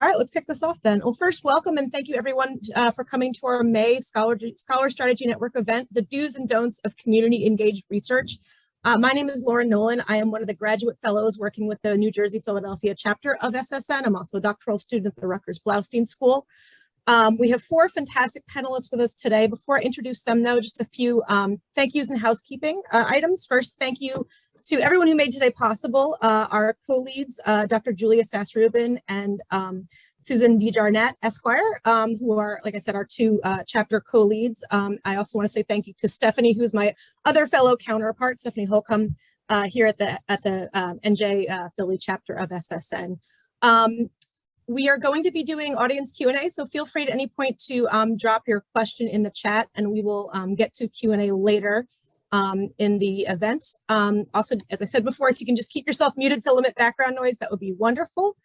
All right, let's kick this off then. Well, first, welcome and thank you everyone for coming to our May Scholar Strategy Network event, the do's and don'ts of community engaged research. My name is Lauren Nolan. I am one of the graduate fellows working with the New Jersey Philadelphia chapter of SSN. I'm also a doctoral student at the Rutgers Blaustein School. We have four fantastic panelists with us today. Before I introduce them, though, just a few thank yous and housekeeping items. First, thank you to everyone who made today possible. Our co-leads, Dr. Julia Sass-Rubin and Susan DeJarnett, Esquire, who are, like I said, our two chapter co-leads. I also want to say thank you to Stephanie, who's my other fellow counterpart, Stephanie Holcomb, here at the NJ Philly chapter of SSN. We are going to be doing audience Q&A, so feel free at any point to drop your question in the chat, and we will get to Q&A later in the event. Also, as I said before, if you can just keep yourself muted to limit background noise, that would be wonderful.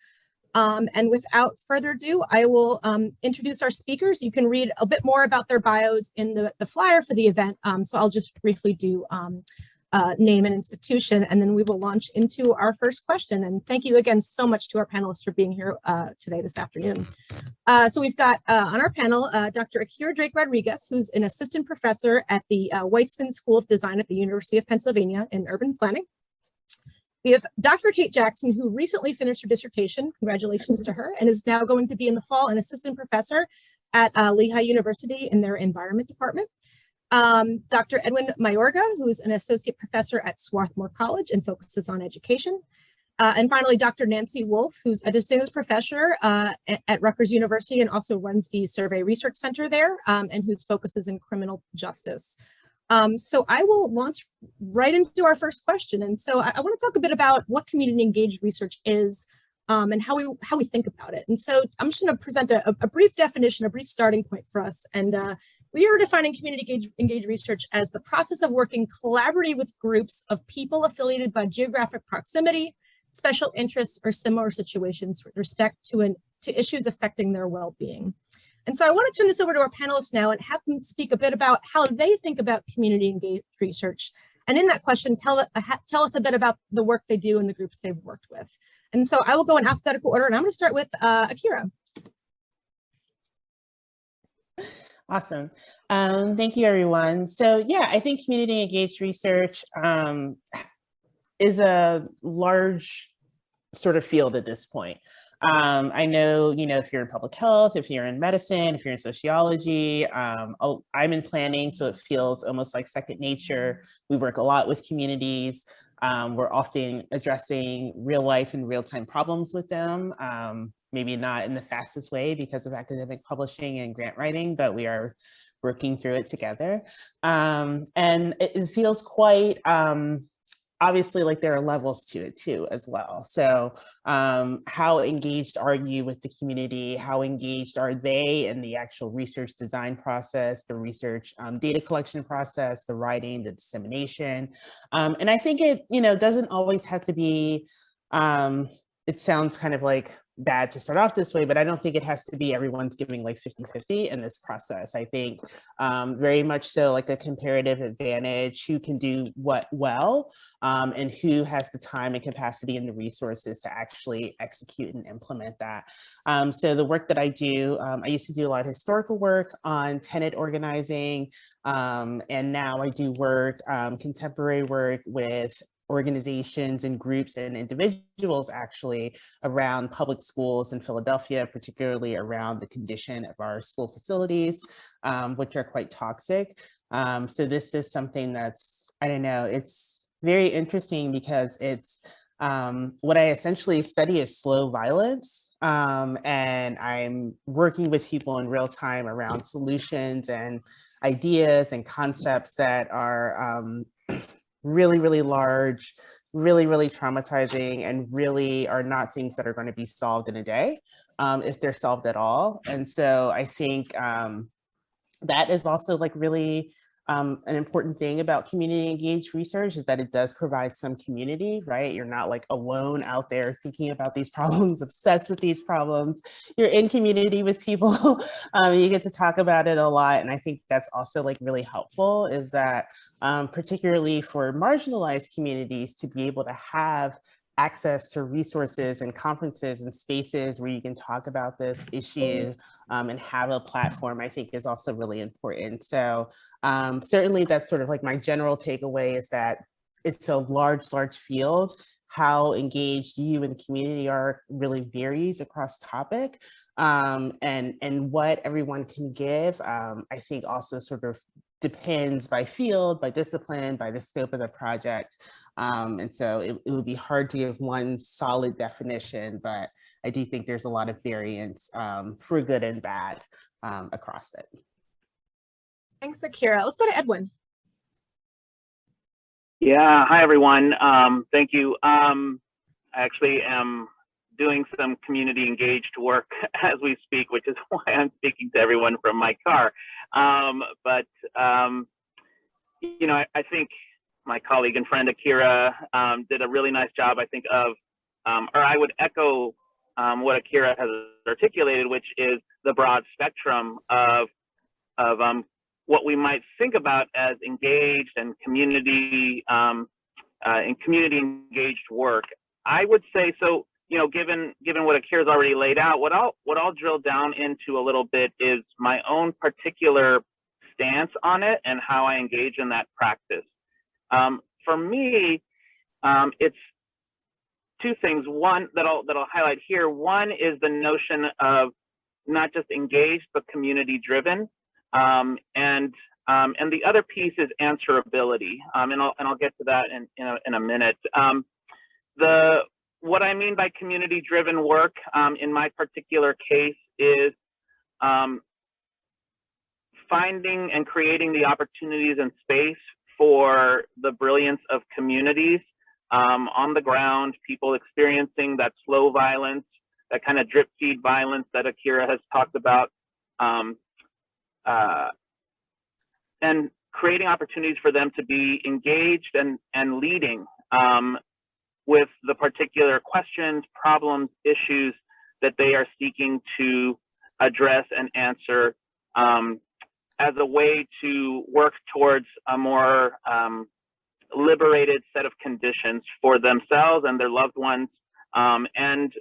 And without further ado, I will introduce our speakers. You can read a bit more about their bios in the flyer for the event, so I'll just briefly do name and institution, and then we will launch into our first question. And thank you again so much to our panelists for being here today, this afternoon. So we've got on our panel, Dr. Akira Drake Rodriguez, who's an assistant professor at the Weitzman School of Design at the University of Pennsylvania in urban planning. We have Dr. Kate Jackson, who recently finished her dissertation, congratulations to her, and is now going to be in the fall an assistant professor at Lehigh University in their environment department. Dr. Edwin Mayorga, who is an associate professor at Swarthmore College and focuses on education. And finally, Dr. Nancy Wolf, who's a distinguished professor at Rutgers University and also runs the Survey Research Center there, and whose focuses in criminal justice. So I will launch right into our first question. And so I want to talk a bit about what community engaged research is and how we think about it. And so I'm just going to present a brief definition, a brief starting point for us. And we are defining community engaged research as the process of working collaboratively with groups of people affiliated by geographic proximity, special interests, or similar situations with respect to issues affecting their well-being. And so I want to turn this over to our panelists now and have them speak a bit about how they think about community engaged research. And in that question, tell us a bit about the work they do and the groups they've worked with. And so I will go in alphabetical order, and I'm going to start with Akira. Awesome. Thank you, everyone. So yeah, I think community engaged research is a large sort of field at this point. I know, if you're in public health, if you're in medicine, if you're in sociology, I'm in planning, so it feels almost like second nature. We work a lot with communities. We're often addressing real life and real-time problems with them. Maybe not in the fastest way because of academic publishing and grant writing, but we are working through it together. And it feels quite, obviously, like there are levels to it too as well. So how engaged are you with the community? How engaged are they in the actual research design process, the research data collection process, the writing, the dissemination? And I think it, doesn't always have to be, it sounds kind of like bad to start off this way, but I don't think it has to be everyone's giving like 50-50 in this process. I think very much so like a comparative advantage, who can do what well, and who has the time and capacity and the resources to actually execute and implement that. So the work that I do, I used to do a lot of historical work on tenant organizing, and now I do work, contemporary work with organizations and groups and individuals actually around public schools in Philadelphia, particularly around the condition of our school facilities, which are quite toxic. So this is something that's, I don't know, it's very interesting because it's what I essentially study is slow violence. And I'm working with people in real time around solutions and ideas and concepts that are really, really large, really, really traumatizing, and really are not things that are going to be solved in a day, if they're solved at all. And so I think that is also like really an important thing about community engaged research, is that it does provide some community, right? You're not like alone out there thinking about these problems, obsessed with these problems. You're in community with people. You get to talk about it a lot. And I think that's also like really helpful, is that particularly for marginalized communities, to be able to have access to resources and conferences and spaces where you can talk about this issue and have a platform, I think is also really important. So certainly that's sort of like my general takeaway, is that it's a large field. How engaged you and the community are really varies across topic, and what everyone can give, I think also sort of depends by field, by discipline, by the scope of the project. And so it would be hard to give one solid definition, but I do think there's a lot of variance for good and bad across it. Thanks, Akira. Let's go to Edwin. Yeah, hi everyone. Thank you. I actually am doing some community engaged work as we speak, which is why I'm speaking to everyone from my car. You know, I think my colleague and friend Akira did a really nice job, I think, of, or I would echo what Akira has articulated, which is the broad spectrum of what we might think about as engaged and community engaged work. I would say, so, you know, given what Akira's already laid out, what I'll drill down into a little bit is my own particular stance on it and how I engage in that practice. For me, it's two things. One that I'll highlight here. One is the notion of not just engaged but community driven, and the other piece is answerability. And I'll get to that in a minute. What I mean by community driven work in my particular case is finding and creating the opportunities and space for the brilliance of communities on the ground, people experiencing that slow violence, that kind of drip feed violence that Akira has talked about, and creating opportunities for them to be engaged and leading with the particular questions, problems, issues that they are seeking to address and answer, as a way to work towards a more liberated set of conditions for themselves and their loved ones, and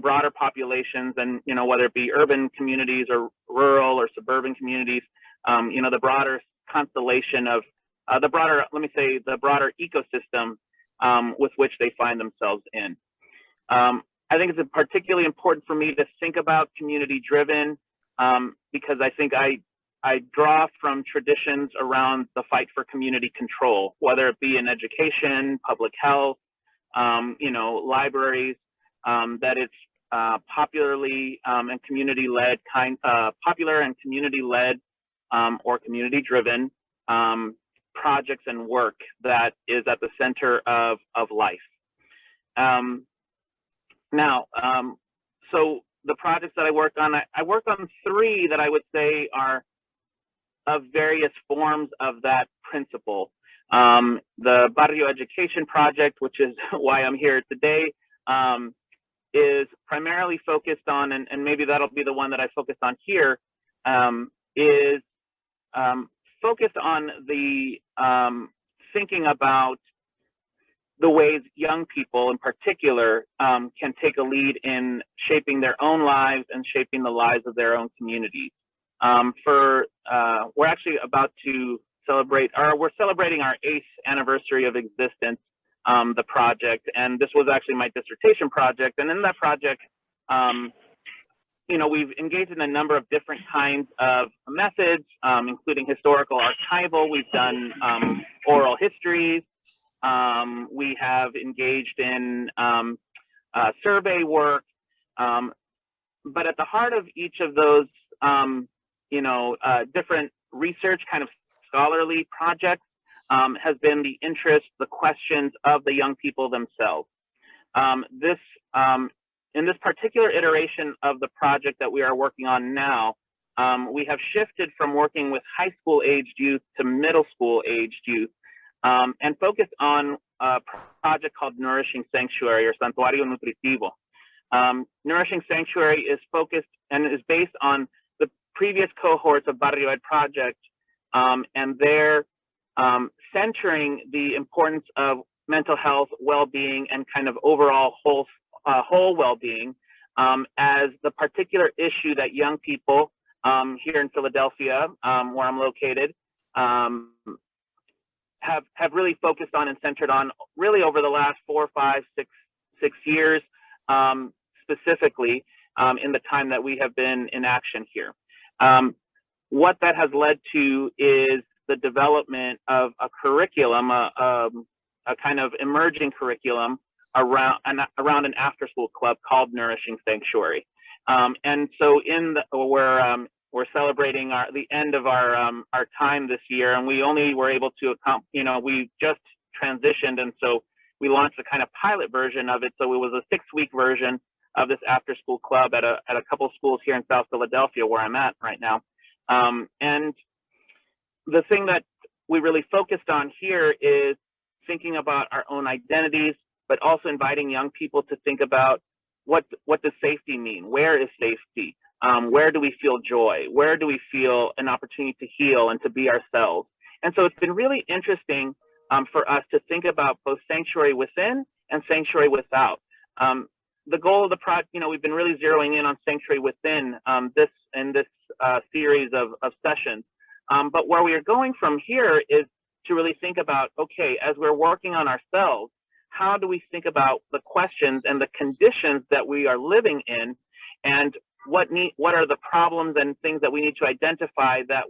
broader populations, and, you know, whether it be urban communities or rural or suburban communities, you know, the broader constellation of the broader ecosystem with which they find themselves in. I think it's particularly important for me to think about community driven because I think I draw from traditions around the fight for community control, whether it be in education, public health, you know, libraries, that it's popularly and community-led popular and community-led or community-driven projects and work that is at the center of life. So the projects that I work on, I work on three that I would say are of various forms of that principle. The Barrio Education Project, which is why I'm here today, is primarily focused on, and maybe that'll be the one that I focused on here, is focused on the thinking about the ways young people in particular can take a lead in shaping their own lives and shaping the lives of their own communities. We're actually about to celebrate, or we're celebrating our 8th anniversary of existence, the project, and this was actually my dissertation project. And in that project, you know, we've engaged in a number of different kinds of methods, including historical archival. We've done oral histories. We have engaged in survey work. But at the heart of each of those, you know, different research kind of scholarly projects has been the interest, the questions of the young people themselves. In this particular iteration of the project that we are working on now, we have shifted from working with high school aged youth to middle school aged youth, and focused on a project called Nourishing Sanctuary, or Santuario Nutritivo. Nourishing Sanctuary is focused and is based on the previous cohorts of Barrio Ed Project, and they're centering the importance of mental health, well-being, and kind of overall whole well-being as the particular issue that young people here in Philadelphia, where I'm located, have really focused on and centered on really over the last 4, 5, 6 years, specifically in the time that we have been in action here. What that has led to is the development of a curriculum, a kind of emerging curriculum around an after-school club called Nourishing Sanctuary. And so we're celebrating the end of our time this year, and we only were able to we just transitioned, and so we launched a kind of pilot version of it. So it was a 6-week version of this after-school club at a couple schools here in South Philadelphia, where I'm at right now. And the thing that we really focused on here is thinking about our own identities, but also inviting young people to think about what does safety mean? Where is safety? Where do we feel joy? Where do we feel an opportunity to heal and to be ourselves? And so it's been really interesting for us to think about both sanctuary within and sanctuary without. The goal of the project, we've been really zeroing in on sanctuary within this series of sessions. But where we are going from here is to really think about, okay, as we're working on ourselves, how do we think about the questions and the conditions that we are living in, and what are the problems and things that we need to identify that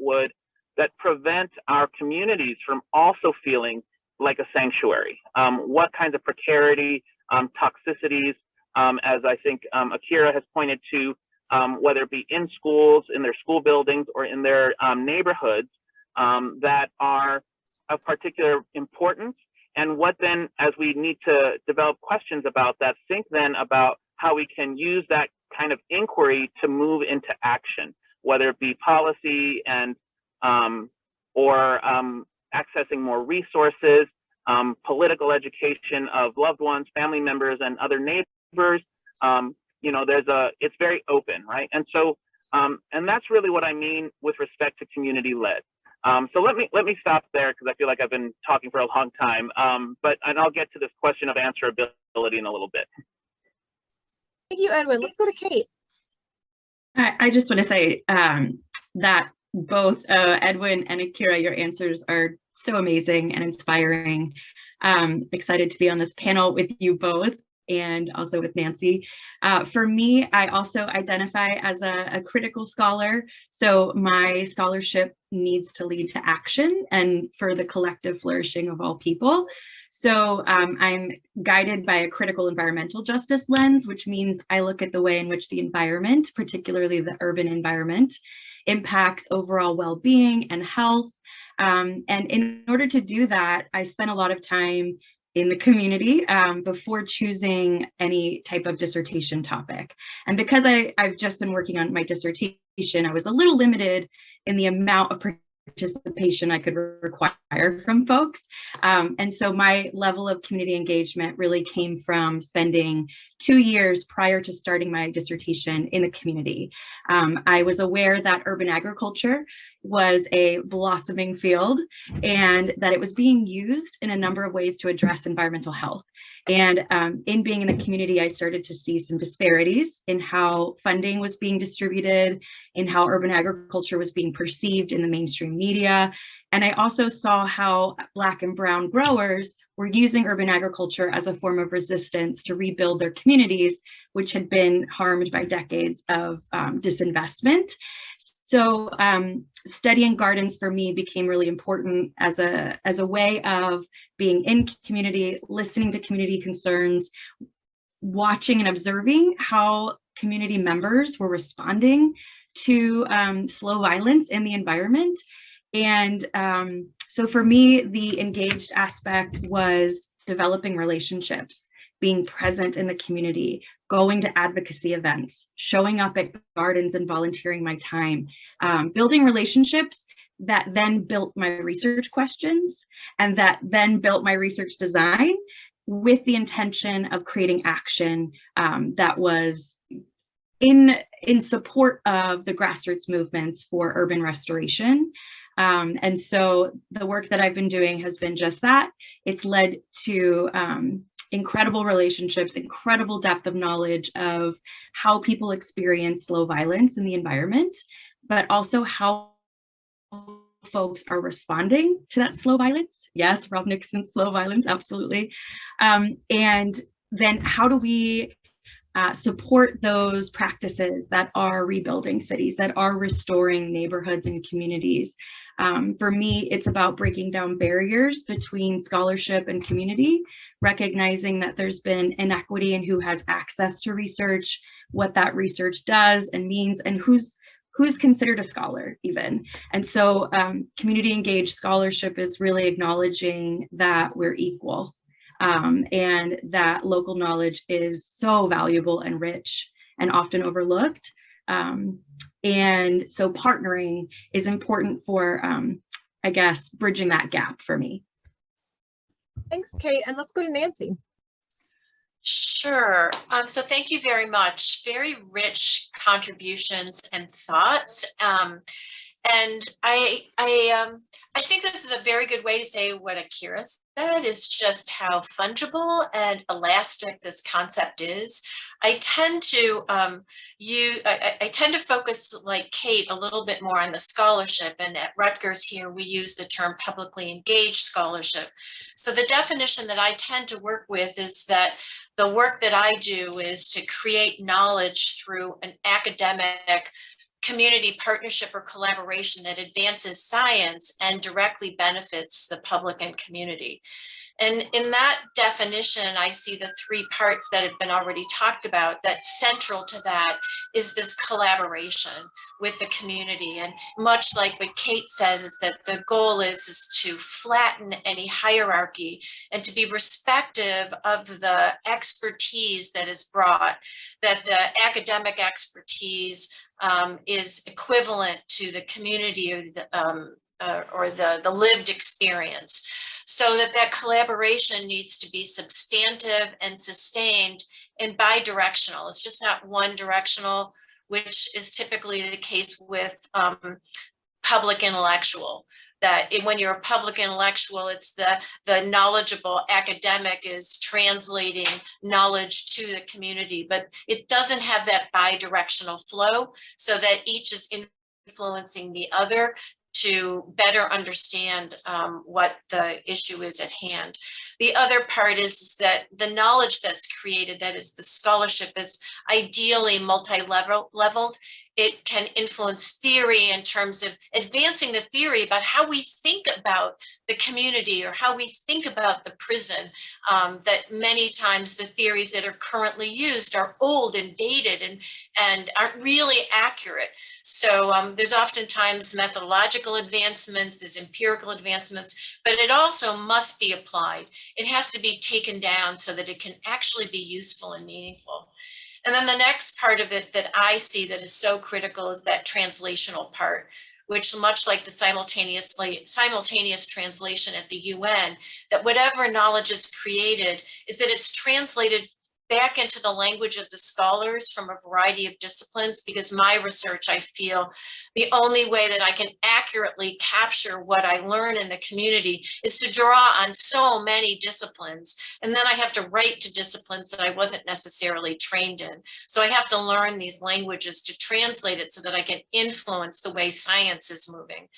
prevent our communities from also feeling like a sanctuary? What kinds of precarity, toxicities, as I think Akira has pointed to, whether it be in schools, in their school buildings, or in their neighborhoods, that are of particular importance, and what then, as we need to develop questions about that, think then about how we can use that kind of inquiry to move into action, whether it be policy and or accessing more resources, political education of loved ones, family members, and other neighbors. It's very open, right? And so, and that's really what I mean with respect to community-led. So let me stop there, because I feel like I've been talking for a long time. And I'll get to this question of answerability in a little bit. Thank you, Edwin. Let's go to Kate. I just want to say that both Edwin and Akira, your answers are so amazing and inspiring. Excited to be on this panel with you both, and also with Nancy. For me, I also identify as a critical scholar. So my scholarship needs to lead to action and for the collective flourishing of all people. So I'm guided by a critical environmental justice lens, which means I look at the way in which the environment, particularly the urban environment, impacts overall well-being and health. And in order to do that, I spent a lot of time in the community before choosing any type of dissertation topic. And because I've just been working on my dissertation, I was a little limited in the amount of participation I could require from folks. And so my level of community engagement really came from spending 2 years prior to starting my dissertation in the community. I was aware that urban agriculture was a blossoming field, and that it was being used in a number of ways to address environmental health. And in being in the community, I started to see some disparities in how funding was being distributed, in how urban agriculture was being perceived in the mainstream media. And I also saw how Black and Brown growers were using urban agriculture as a form of resistance to rebuild their communities, which had been harmed by decades of disinvestment. So studying gardens for me became really important as a way of being in community, listening to community concerns, watching and observing how community members were responding to slow violence in the environment. And so for me, the engaged aspect was developing relationships, being present in the community, going to advocacy events, showing up at gardens and volunteering my time, building relationships that then built my research questions, and that then built my research design with the intention of creating action that was in support of the grassroots movements for urban restoration. And so the work that I've been doing has been just that. It's led to incredible relationships, incredible depth of knowledge of how people experience slow violence in the environment, but also how folks are responding to that slow violence. Yes, Rob Nixon's slow violence, absolutely. And then how do we support those practices that are rebuilding cities, that are restoring neighborhoods and communities? For me, it's about breaking down barriers between scholarship and community, recognizing that there's been inequity in who has access to research, what that research does and means, and who's considered a scholar even. And so community engaged scholarship is really acknowledging that we're equal, and that local knowledge is so valuable and rich and often overlooked. And so partnering is important for, I guess, bridging that gap for me. Thanks, Kate. And let's go to Nancy. Sure. So thank you very much. Very rich contributions and thoughts. And I think this is a very good way to say what Akira said, is just how fungible and elastic this concept is. I tend to I tend to focus, like Kate, a little bit more on the scholarship, and at Rutgers here we use the term publicly engaged scholarship. So the definition that I tend to work with is that the work that I do is to create knowledge through an academic community partnership or collaboration that advances science and directly benefits the public and community. And in that definition, I see the three parts that have been already talked about. That central to that is this collaboration with the community. And much like what Kate says, is that the goal is to flatten any hierarchy and to be respectful of the expertise that is brought, that the academic expertise is equivalent to the community or the lived experience. So that collaboration needs to be substantive and sustained and bi-directional. It's just not one directional, which is typically the case with public intellectual. That when you're a public intellectual, it's the knowledgeable academic is translating knowledge to the community, but it doesn't have that bi-directional flow, so that each is influencing the other to better understand what the issue is at hand. The other part is that the knowledge that's created, that is the scholarship, is ideally multi-leveled. It can influence theory in terms of advancing the theory about how we think about the community or how we think about the prison, that many times the theories that are currently used are old and dated and aren't really accurate. So there's oftentimes methodological advancements, there's empirical advancements, but it also must be applied. It has to be taken down so that it can actually be useful and meaningful. And then the next part of it that I see that is so critical is that translational part, which, much like the simultaneous translation at the UN, that whatever knowledge is created is that it's translated back into the language of the scholars from a variety of disciplines, because my research, I feel, the only way that I can accurately capture what I learn in the community is to draw on so many disciplines. And then I have to write to disciplines that I wasn't necessarily trained in. So I have to learn these languages to translate it so that I can influence the way science is moving.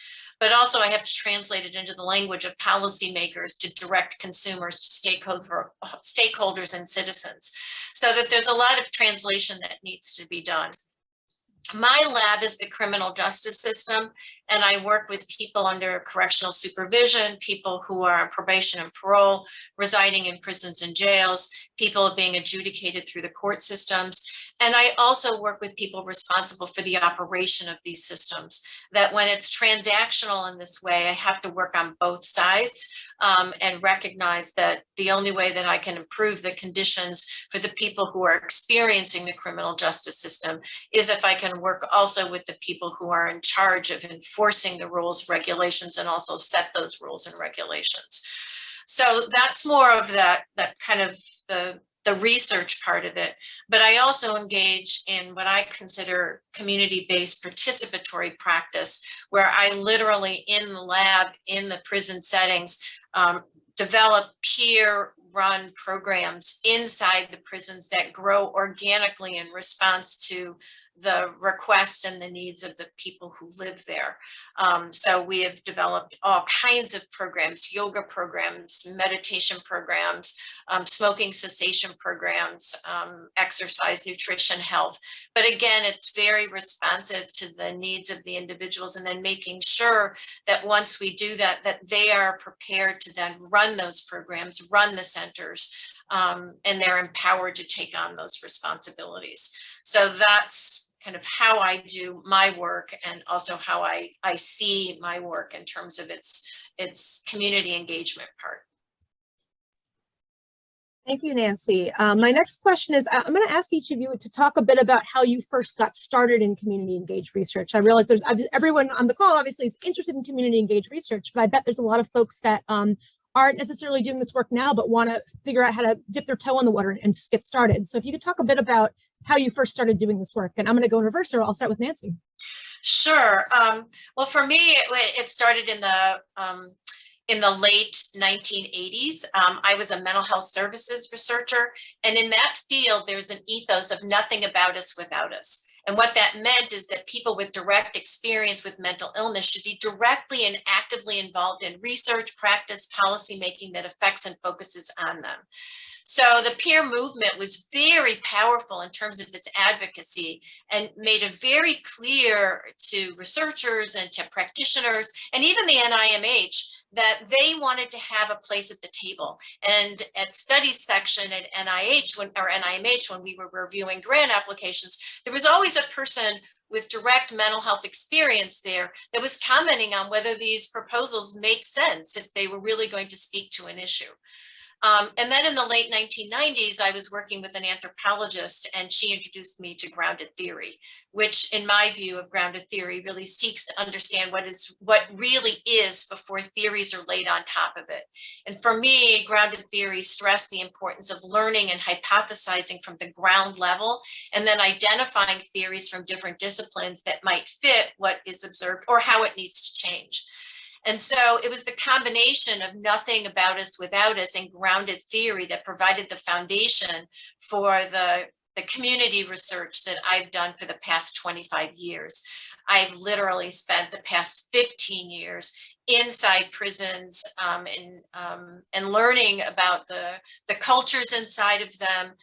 But also I have to translate it into the language of policymakers to direct consumers to stakeholders and citizens. So that there's a lot of translation that needs to be done. My lab is the criminal justice system, and I work with people under correctional supervision, people who are on probation and parole, residing in prisons and jails, people being adjudicated through the court systems. And I also work with people responsible for the operation of these systems, that when it's transactional in this way, I have to work on both sides and recognize that the only way that I can improve the conditions for the people who are experiencing the criminal justice system is if I can work also with the people who are in charge of enforcing the rules, regulations, and also set those rules and regulations. So that's more of that kind of the the research part of it, but I also engage in what I consider community-based participatory practice, where I literally in the lab, in the prison settings, develop peer-run programs inside the prisons that grow organically in response to the requests and the needs of the people who live there. So we have developed all kinds of programs, yoga programs, meditation programs, smoking cessation programs, exercise, nutrition, health. But again, it's very responsive to the needs of the individuals, and then making sure that once we do that, that they are prepared to then run those programs, run the centers, and they're empowered to take on those responsibilities. So that's kind of how I do my work, and also how I see my work in terms of its community engagement part. Thank you, Nancy. My next question is, I'm going to ask each of you to talk a bit about how you first got started in community engaged research. I realize everyone on the call obviously is interested in community engaged research, but I bet there's a lot of folks that aren't necessarily doing this work now, but want to figure out how to dip their toe in the water and get started. So if you could talk a bit about how you first started doing this work, and I'm going to go in reverse, or I'll start with Nancy. Sure. Well, for me, it started in the late 1980s. I was a mental health services researcher, and in that field, there's an ethos of nothing about us without us. And what that meant is that people with direct experience with mental illness should be directly and actively involved in research, practice, policymaking that affects and focuses on them. So the peer movement was very powerful in terms of its advocacy, and made it very clear to researchers and to practitioners, and even the NIMH, that they wanted to have a place at the table. And at studies section at NIMH, when we were reviewing grant applications, there was always a person with direct mental health experience there that was commenting on whether these proposals make sense, if they were really going to speak to an issue. And then in the late 1990s, I was working with an anthropologist, and she introduced me to grounded theory, which in my view of grounded theory really seeks to understand what really is before theories are laid on top of it. And for me, grounded theory stressed the importance of learning and hypothesizing from the ground level, and then identifying theories from different disciplines that might fit what is observed or how it needs to change. And so it was the combination of nothing about us without us and grounded theory that provided the foundation for the community research that I've done for the past 25 years. I've literally spent the past 15 years inside prisons and learning about the cultures inside of them,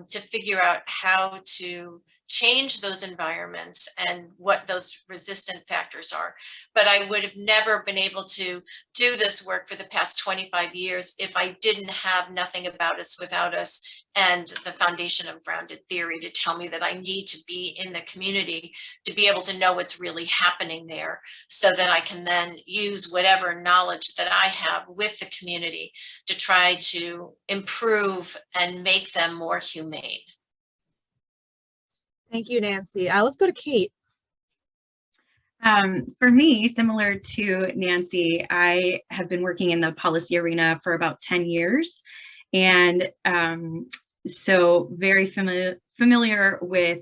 to figure out how to change those environments and what those resistant factors are. But I would have never been able to do this work for the past 25 years if I didn't have nothing about us without us and the foundation of grounded theory to tell me that I need to be in the community to be able to know what's really happening there, so that I can then use whatever knowledge that I have with the community to try to improve and make them more humane. Thank you, Nancy. Let's go to Kate. For me, similar to Nancy, I have been working in the policy arena for about 10 years. And so very familiar with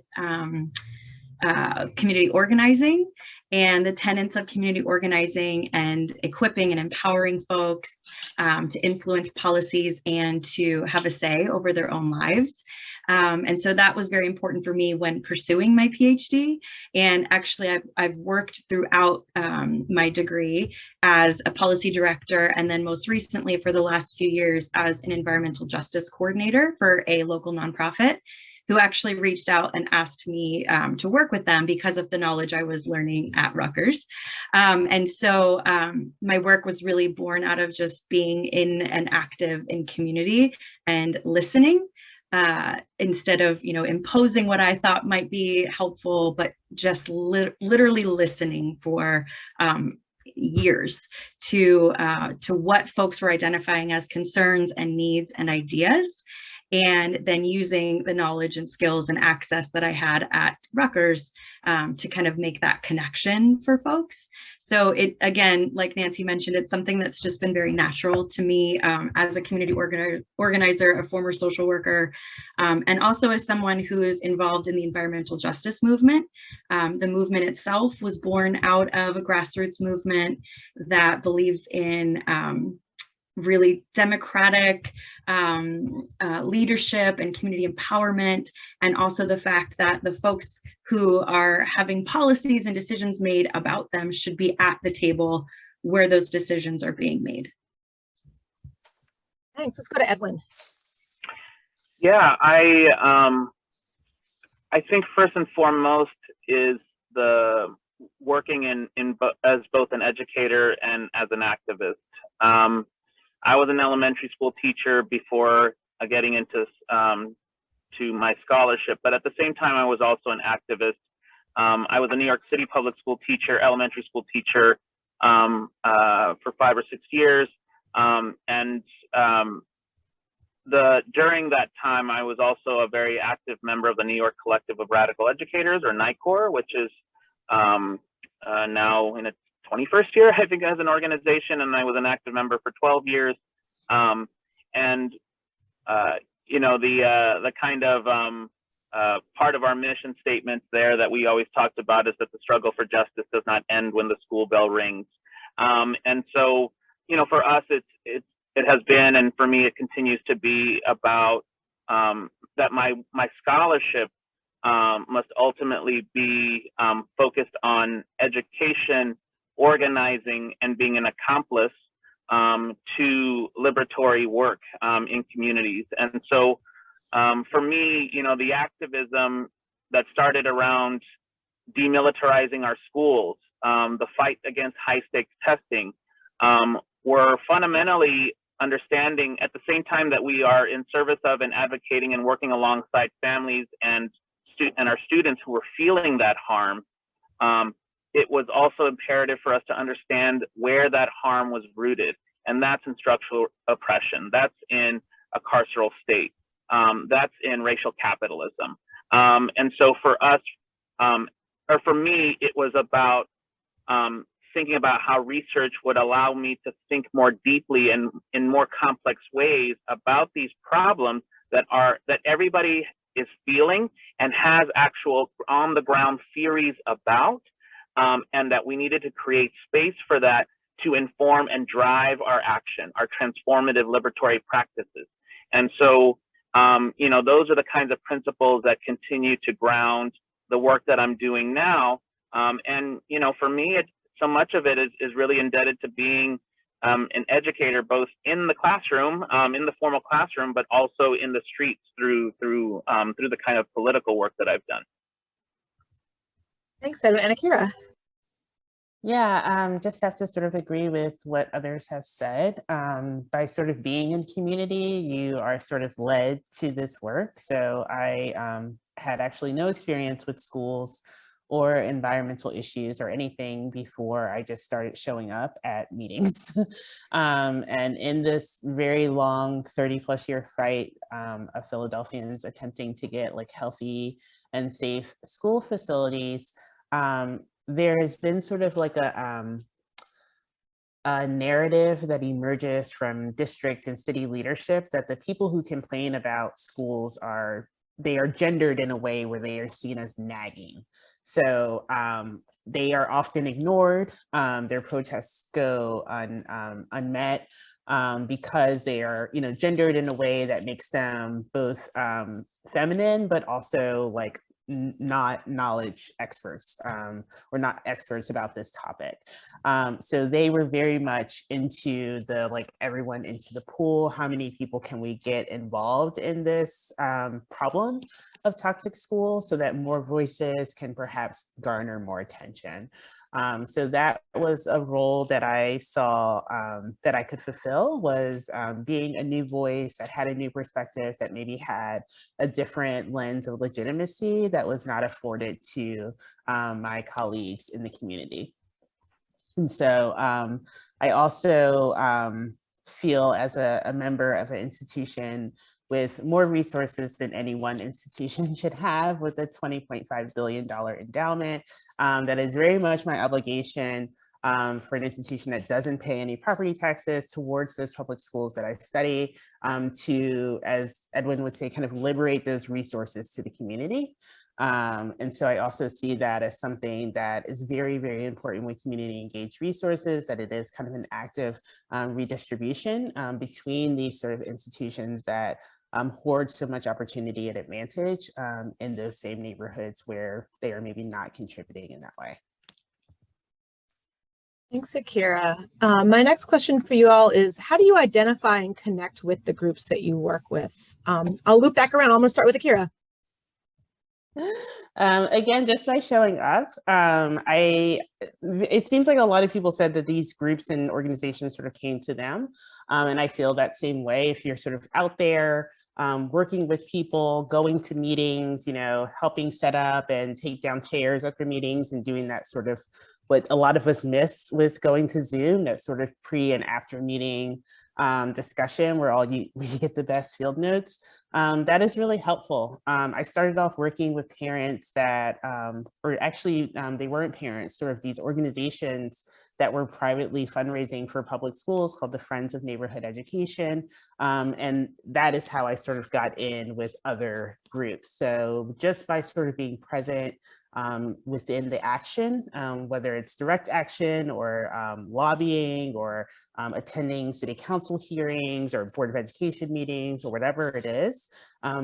community organizing and the tenets of community organizing, and equipping and empowering folks to influence policies and to have a say over their own lives. And so that was very important for me when pursuing my PhD. And actually, I've worked throughout my degree as a policy director, and then most recently for the last few years as an environmental justice coordinator for a local nonprofit, who actually reached out and asked me to work with them because of the knowledge I was learning at Rutgers. And so my work was really born out of just being in and active in community and listening, instead of, imposing what I thought might be helpful, but just literally listening for years to what folks were identifying as concerns and needs and ideas, and then using the knowledge and skills and access that I had at Rutgers to kind of make that connection for folks. So it, again, like Nancy mentioned, it's something that's just been very natural to me as a community organizer, a former social worker, and also as someone who is involved in the environmental justice movement. The movement itself was born out of a grassroots movement that believes in really democratic leadership and community empowerment, and also the fact that the folks who are having policies and decisions made about them should be at the table where those decisions are being made. Thanks. Let's go to Edwin. Yeah, I think first and foremost is the working as both an educator and as an activist. I was an elementary school teacher before getting into to my scholarship, but at the same time, I was also an activist. I was a New York City public school teacher, elementary school teacher for 5 or 6 years, during that time, I was also a very active member of the New York Collective of Radical Educators, or NYCOR, which is now in its 21st year, I think, as an organization, and I was an active member for 12 years. You know, the kind of part of our mission statement there that we always talked about is that the struggle for justice does not end when the school bell rings. And so, you know, for us, it has been, and for me, it continues to be about that my scholarship must ultimately be focused on education, organizing, and being an accomplice to liberatory work in communities. And so for me, you know, the activism that started around demilitarizing our schools, the fight against high stakes testing, were fundamentally understanding at the same time that we are in service of and advocating and working alongside families and our students who were feeling that harm. It was also imperative for us to understand where that harm was rooted, and that's in structural oppression. That's in a carceral state. That's in racial capitalism. And so for us, or for me, it was about thinking about how research would allow me to think more deeply and in more complex ways about these problems that everybody is feeling and has actual on the ground theories about. And that we needed to create space for that to inform and drive our action, our transformative liberatory practices. And so, you know, those are the kinds of principles that continue to ground the work that I'm doing now. And, you know, for me, so much of it is really indebted to being an educator, both in the classroom, in the formal classroom, but also in the streets through the kind of political work that I've done. Thanks, Edwin. And Akira. Yeah, just have to sort of agree with what others have said. By sort of being in community, you are sort of led to this work. So I had actually no experience with schools or environmental issues or anything before I just started showing up at meetings. And in this very long 30+ year fight of Philadelphians attempting to get like healthy and safe school facilities, there has been sort of like a narrative that emerges from district and city leadership that the people who complain about schools are gendered in a way where they are seen as nagging. So they are often ignored. Their protests go unmet because they are, you know, gendered in a way that makes them both feminine, but also like not knowledge experts or not experts about this topic. So they were very much into the like everyone into the pool. How many people can we get involved in this problem of toxic schools so that more voices can perhaps garner more attention? So that was a role that I saw that I could fulfill, was being a new voice that had a new perspective, that maybe had a different lens of legitimacy that was not afforded to my colleagues in the community. And so I also feel as a member of an institution with more resources than any one institution should have, with a $20.5 billion endowment. That is very much my obligation for an institution that doesn't pay any property taxes towards those public schools that I study, to, as Edwin would say, kind of liberate those resources to the community. And so I also see that as something that is very, very important with community engaged resources, that it is kind of an active redistribution between these sort of institutions that hoard so much opportunity and advantage in those same neighborhoods where they are maybe not contributing in that way. Thanks, Akira. My next question for you all is, how do you identify and connect with the groups that you work with? I'll loop back around. I'm gonna start with Akira. Again, just by showing up. It seems like a lot of people said that these groups and organizations sort of came to them. And I feel that same way. If you're sort of out there working with people, going to meetings, helping set up and take down chairs at the meetings, and doing that sort of what a lot of us miss with going to Zoom, that sort of pre and after meeting discussion where we get the best field notes. That is really helpful. I started off working with parents that, or actually they weren't parents, sort of these organizations that were privately fundraising for public schools called the Friends of Neighborhood Education. And that is how I sort of got in with other groups. So just by sort of being present within the action, whether it's direct action or lobbying or attending city council hearings or Board of Education meetings or whatever it is,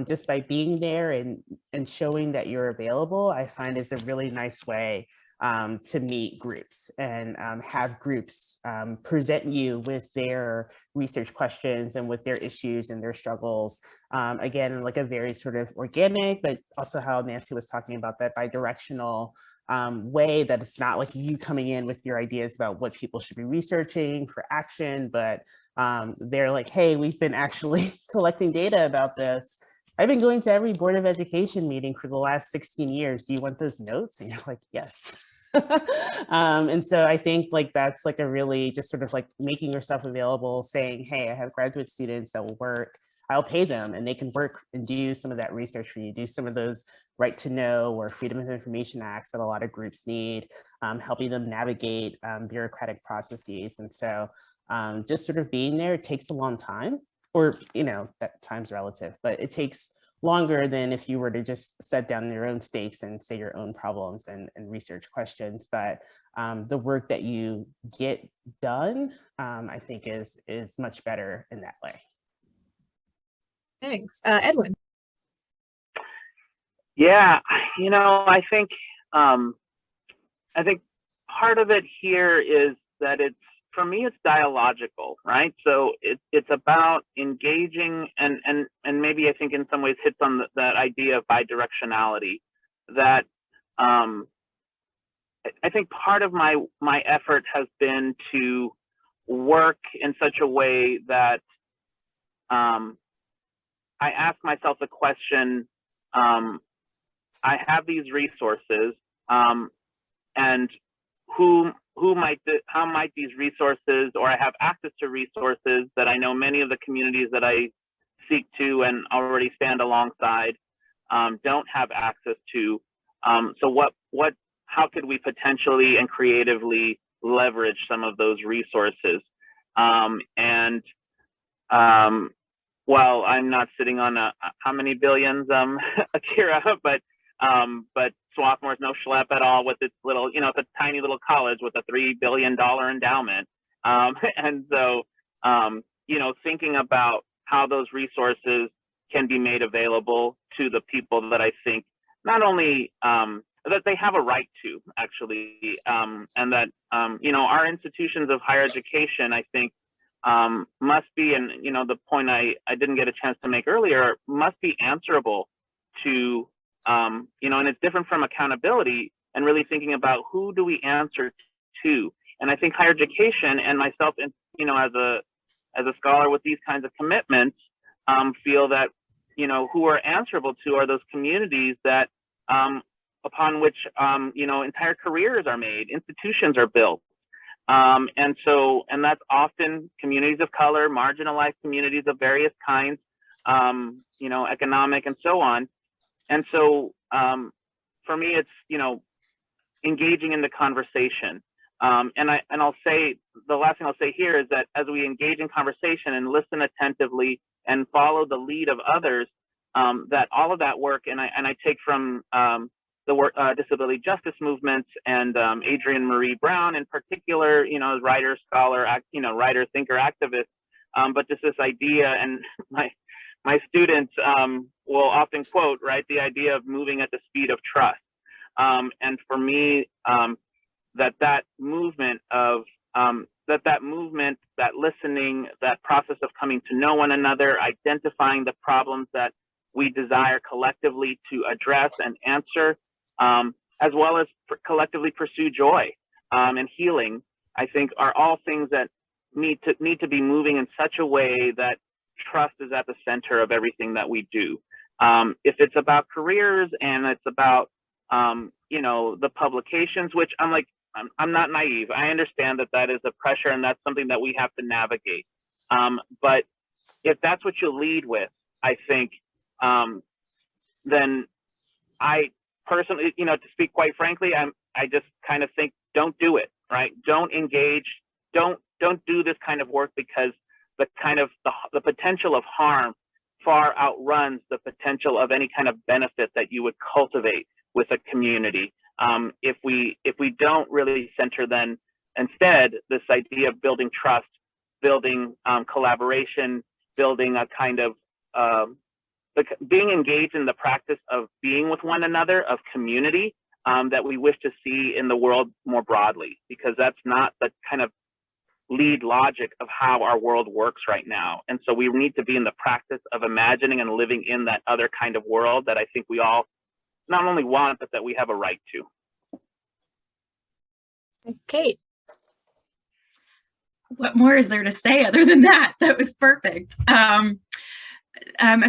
just by being there and showing that you're available, I find is a really nice way to meet groups and have groups present you with their research questions and with their issues and their struggles. Again, in like a very sort of organic, but also how Nancy was talking about, that bi-directional way, that it's not like you coming in with your ideas about what people should be researching for action, but they're like, hey, we've been actually collecting data about this. I've been going to every Board of Education meeting for the last 16 years. Do you want those notes? And you're like, yes. And so I think like that's like a really just sort of like making yourself available, saying, hey, I have graduate students that will work. I'll pay them and they can work and do some of that research for you, do some of those right to know or Freedom of Information Acts that a lot of groups need, helping them navigate bureaucratic processes. And so just sort of being there, it takes a long time, or, that time's relative, but it takes longer than if you were to just set down your own stakes and say your own problems and research questions. But the work that you get done, I think is much better in that way. Thanks. Edwin. Yeah, I think part of it here is that for me, it's dialogical, right? So it's about engaging and maybe I think in some ways hits on that idea of bidirectionality, that I think part of my effort has been to work in such a way that I ask myself the question, I have these resources, and how might these resources, or I have access to resources that I know many of the communities that I seek to and already stand alongside don't have access to. So how could we potentially and creatively leverage some of those resources? Well, I'm not sitting on how many billions, Akira, but Swarthmore's no schlep at all with its little, it's a tiny little college with a $3 billion endowment. And so, thinking about how those resources can be made available to the people that I think not only that they have a right to, actually, and that, our institutions of higher education, I think, must be, and the point I didn't get a chance to make earlier, must be answerable to, and it's different from accountability and really thinking about who do we answer to. And I think higher education and myself, as a scholar with these kinds of commitments, feel that, who are answerable to are those communities that, upon which, entire careers are made, institutions are built. And that's often communities of color, marginalized communities of various kinds, you know, economic and so on. And so for me, it's, you know, engaging in the conversation. And I'll say, the last thing I'll say here is that as we engage in conversation and listen attentively and follow the lead of others, that all of that work, and I take from the work, disability justice movements, and Adrienne Maree Brown in particular, you know, writer, scholar, you know, writer, thinker, activist, but just this idea, and my students will often quote, right, the idea of moving at the speed of trust. And for me, that movement of that movement, that listening, that process of coming to know one another, identifying the problems that we desire collectively to address and answer, as well as collectively pursue joy and healing, I think are all things that need to be moving in such a way that trust is at the center of everything that we do. If it's about careers and it's about you know, the publications, which I'm not naive. I understand that is a pressure and that's something that we have to navigate. But if that's what you lead with, I think, then I personally, you know, to speak quite frankly, I just kind of think, don't do it, right? Don't engage. Don't do this kind of work, because the potential of harm far outruns the potential of any kind of benefit that you would cultivate with a community. If we don't really center then instead this idea of building trust, building collaboration, building a kind of being engaged in the practice of being with one another, of community, that we wish to see in the world more broadly, because that's not the kind of lead logic of how our world works right now. And so we need to be in the practice of imagining and living in that other kind of world that I think we all not only want, but that we have a right to. Kate. What more is there to say other than that? That was perfect. I'm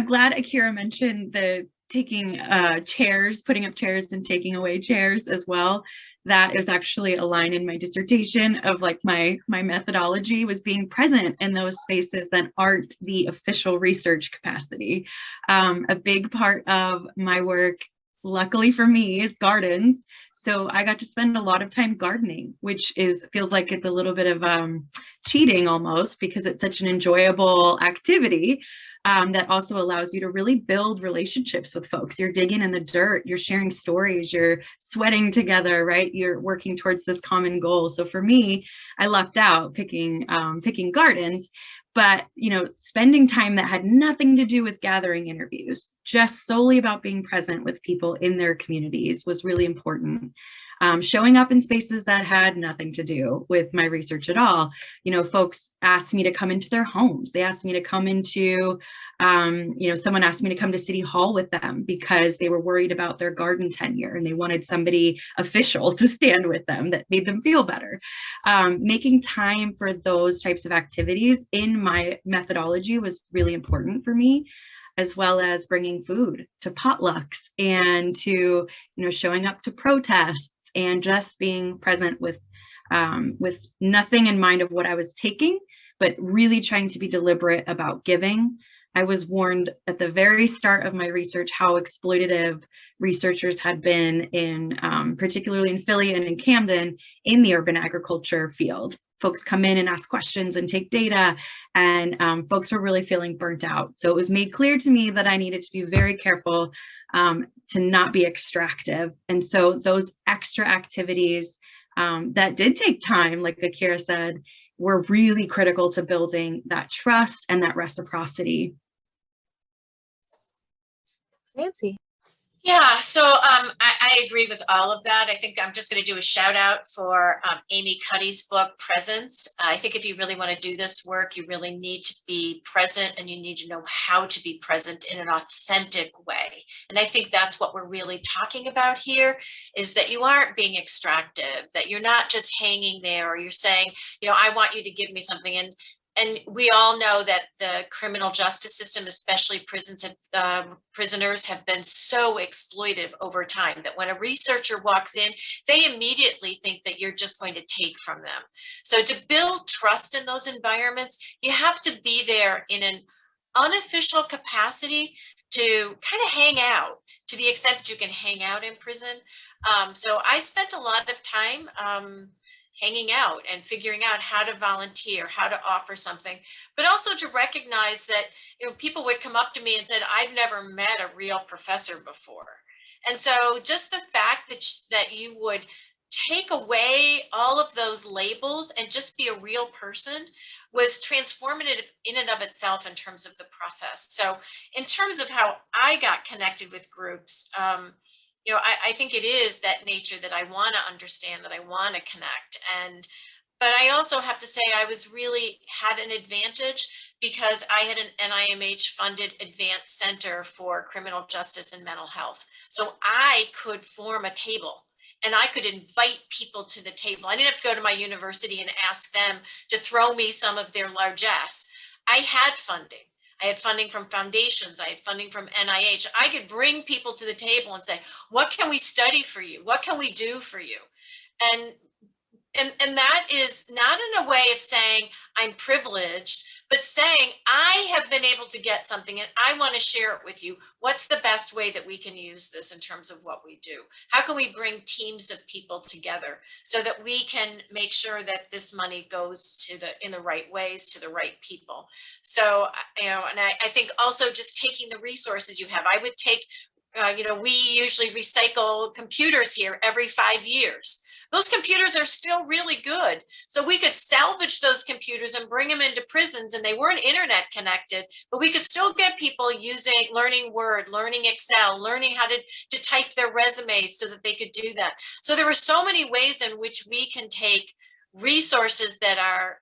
glad Akira mentioned the taking chairs, putting up chairs and taking away chairs as well. That is actually a line in my dissertation of like my methodology was being present in those spaces that aren't the official research capacity. A big part of my work, luckily for me, is gardens. So I got to spend a lot of time gardening, which feels like it's a little bit of cheating almost, because it's such an enjoyable activity. That also allows you to really build relationships with folks. You're digging in the dirt, you're sharing stories, you're sweating together, right? You're working towards this common goal. So for me, I lucked out picking gardens, but you know, spending time that had nothing to do with gathering interviews, just solely about being present with people in their communities was really important. Showing up in spaces that had nothing to do with my research at all. You know, folks asked me to come into their homes. They asked me to come into, you know, someone asked me to come to City Hall with them because they were worried about their garden tenure and they wanted somebody official to stand with them that made them feel better. Making time for those types of activities in my methodology was really important for me, as well as bringing food to potlucks and to, you know, showing up to protests and just being present with nothing in mind of what I was taking, but really trying to be deliberate about giving. I was warned at the very start of my research how exploitative researchers had been in, particularly in Philly and in Camden, in the urban agriculture field. Folks come in and ask questions and take data, and folks were really feeling burnt out. So it was made clear to me that I needed to be very careful to not be extractive. And so those extra activities that did take time, like Akira said, were really critical to building that trust and that reciprocity. Nancy. Yeah, so I agree with all of that. I think I'm just going to do a shout out for Amy Cuddy's book, Presence. I think if you really want to do this work, you really need to be present and you need to know how to be present in an authentic way. And I think that's what we're really talking about here, is that you aren't being extractive, that you're not just hanging there or you're saying, you know, I want you to give me something. And we all know that the criminal justice system, especially prisons, prisoners have been so exploitive over time that when a researcher walks in, they immediately think that you're just going to take from them. So to build trust in those environments, you have to be there in an unofficial capacity to kind of hang out to the extent that you can hang out in prison. So I spent a lot of time hanging out and figuring out how to volunteer, how to offer something, but also to recognize that, you know, people would come up to me and said, I've never met a real professor before. And so just the fact that you would take away all of those labels and just be a real person was transformative in and of itself in terms of the process. So in terms of how I got connected with groups, you know, I think it is that nature that I want to understand, that I want to connect. But I also have to say I was really had an advantage because I had an NIMH funded advanced center for criminal justice and mental health. So I could form a table and I could invite people to the table. I didn't have to go to my university and ask them to throw me some of their largesse. I had funding. I had funding from foundations. I had funding from NIH. I could bring people to the table and say, what can we study for you? What can we do for you? And that is not in a way of saying I'm privileged, but saying I have been able to get something and I want to share it with you. What's the best way that we can use this in terms of what we do? How can we bring teams of people together so that we can make sure that this money goes to in the right ways to the right people? So, you know, and I think also just taking the resources you have, I would take, you know, we usually recycle computers here every 5 years. Those computers are still really good. So we could salvage those computers and bring them into prisons, and they weren't internet connected, but we could still get people learning Word, learning Excel, learning how to type their resumes so that they could do that. So there were so many ways in which we can take resources that are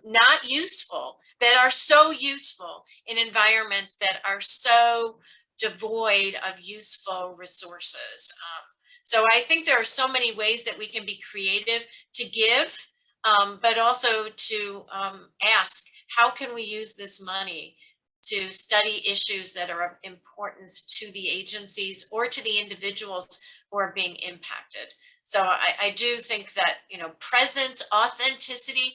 not useful, that are so useful in environments that are so devoid of useful resources. So I think there are so many ways that we can be creative to give, but also to ask, how can we use this money to study issues that are of importance to the agencies or to the individuals who are being impacted? So I do think that, you know, presence, authenticity,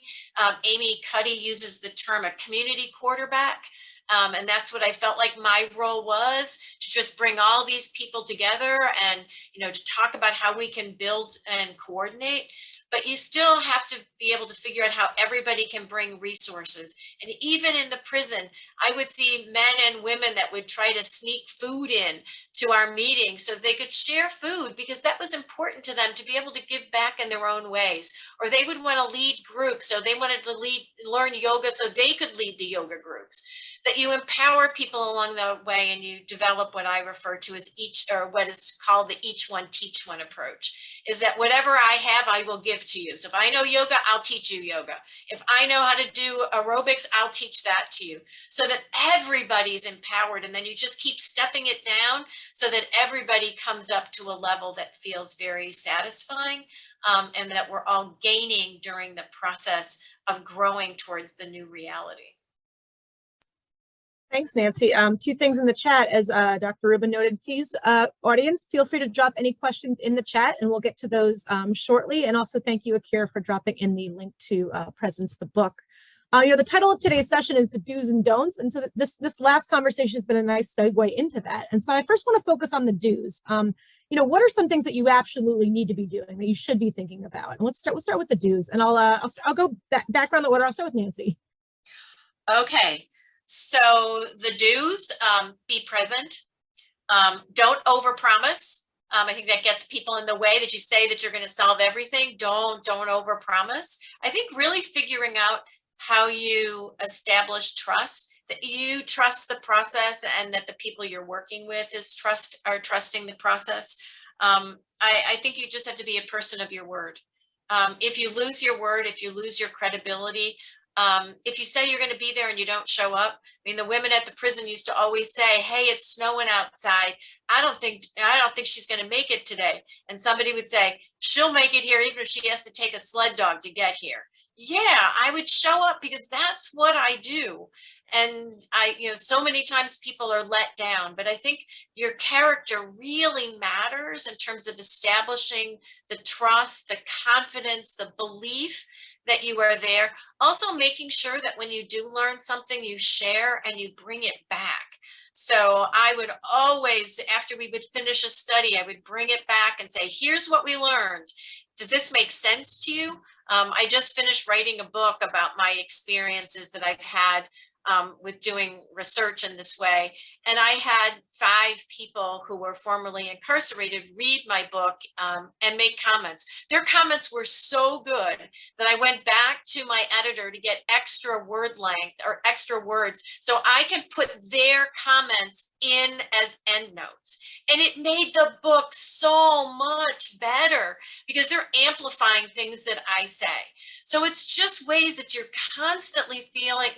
Amy Cuddy uses the term a community quarterback. And that's what I felt like my role was, to just bring all these people together and, you know, to talk about how we can build and coordinate. But you still have to be able to figure out how everybody can bring resources. And even in the prison, I would see men and women that would try to sneak food in to our meetings so they could share food, because that was important to them to be able to give back in their own ways. Or they would want to lead groups, so they wanted to learn yoga so they could lead the yoga groups. That you empower people along the way and you develop what I refer to as what is called the each one teach one approach, is that whatever I have, I will give to you. So if I know yoga, I'll teach you yoga. If I know how to do aerobics, I'll teach that to you, so that everybody's empowered. And then you just keep stepping it down so that everybody comes up to a level that feels very satisfying, and that we're all gaining during the process of growing towards the new reality. Thanks, Nancy. Two things in the chat, as Dr. Rubin noted. Please, audience, feel free to drop any questions in the chat, and we'll get to those shortly. And also thank you, Akira, for dropping in the link to Presence the book. You know, the title of today's session is the do's and don'ts. And so this last conversation has been a nice segue into that. And so I first want to focus on the do's. You know, what are some things that you absolutely need to be doing, that you should be thinking about? And we'll start with the do's, and I'll go background the order. I'll start with Nancy. Okay. So the do's, be present. Don't overpromise. I think that gets people in the way, that you say that you're going to solve everything. Don't overpromise. I think really figuring out how you establish trust, that you trust the process and that the people you're working with are trusting the process. I think you just have to be a person of your word. If you lose your word, if you lose your credibility, if you say you're going to be there and you don't show up, I mean, the women at the prison used to always say, hey, it's snowing outside. I don't think she's going to make it today. And somebody would say, she'll make it here even if she has to take a sled dog to get here. Yeah, I would show up because that's what I do. And you know, so many times people are let down, but I think your character really matters in terms of establishing the trust, the confidence, the belief that you are there. Also making sure that when you do learn something, you share and you bring it back. So I would always, after we would finish a study, I would bring it back and say, here's what we learned. Does this make sense to you? I just finished writing a book about my experiences that I've had with doing research in this way. And I had 5 people who were formerly incarcerated read my book and make comments. Their comments were so good that I went back to my editor to get extra word length or extra words so I can put their comments in as endnotes. And it made the book so much better because they're amplifying things that I say. So it's just ways that you're constantly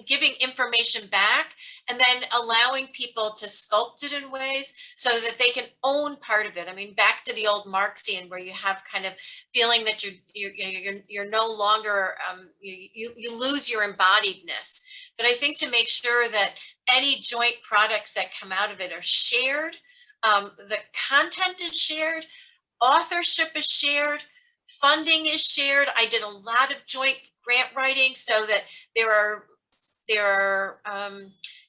giving information back and then allowing people to sculpt it in ways so that they can own part of it. I mean, back to the old Marxian where you have kind of feeling that you're no longer, you lose your embodiedness. But I think to make sure that any joint products that come out of it are shared, the content is shared, authorship is shared, funding is shared. I did a lot of joint grant writing so that there are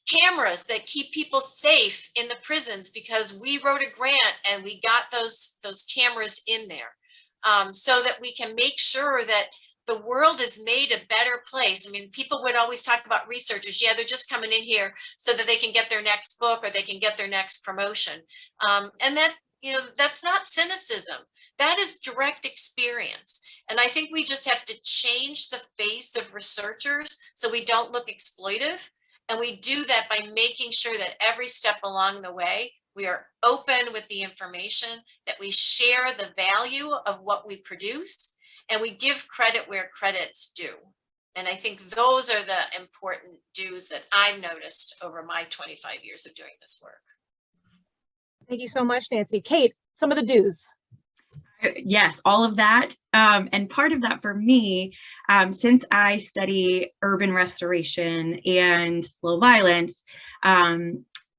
cameras that keep people safe in the prisons because we wrote a grant and we got those cameras in there so that we can make sure that the world is made a better place. I mean, people would always talk about researchers. Yeah, they're just coming in here so that they can get their next book or they can get their next promotion. And that, that's not cynicism. That is direct experience. And I think we just have to change the face of researchers so we don't look exploitive. And we do that by making sure that every step along the way, we are open with the information, that we share the value of what we produce, and we give credit where credit's due. And I think those are the important dues that I've noticed over my 25 years of doing this work. Thank you so much, Nancy. Kate, some of the do's. Yes, all of that. And part of that for me, since I study urban restoration and slow violence,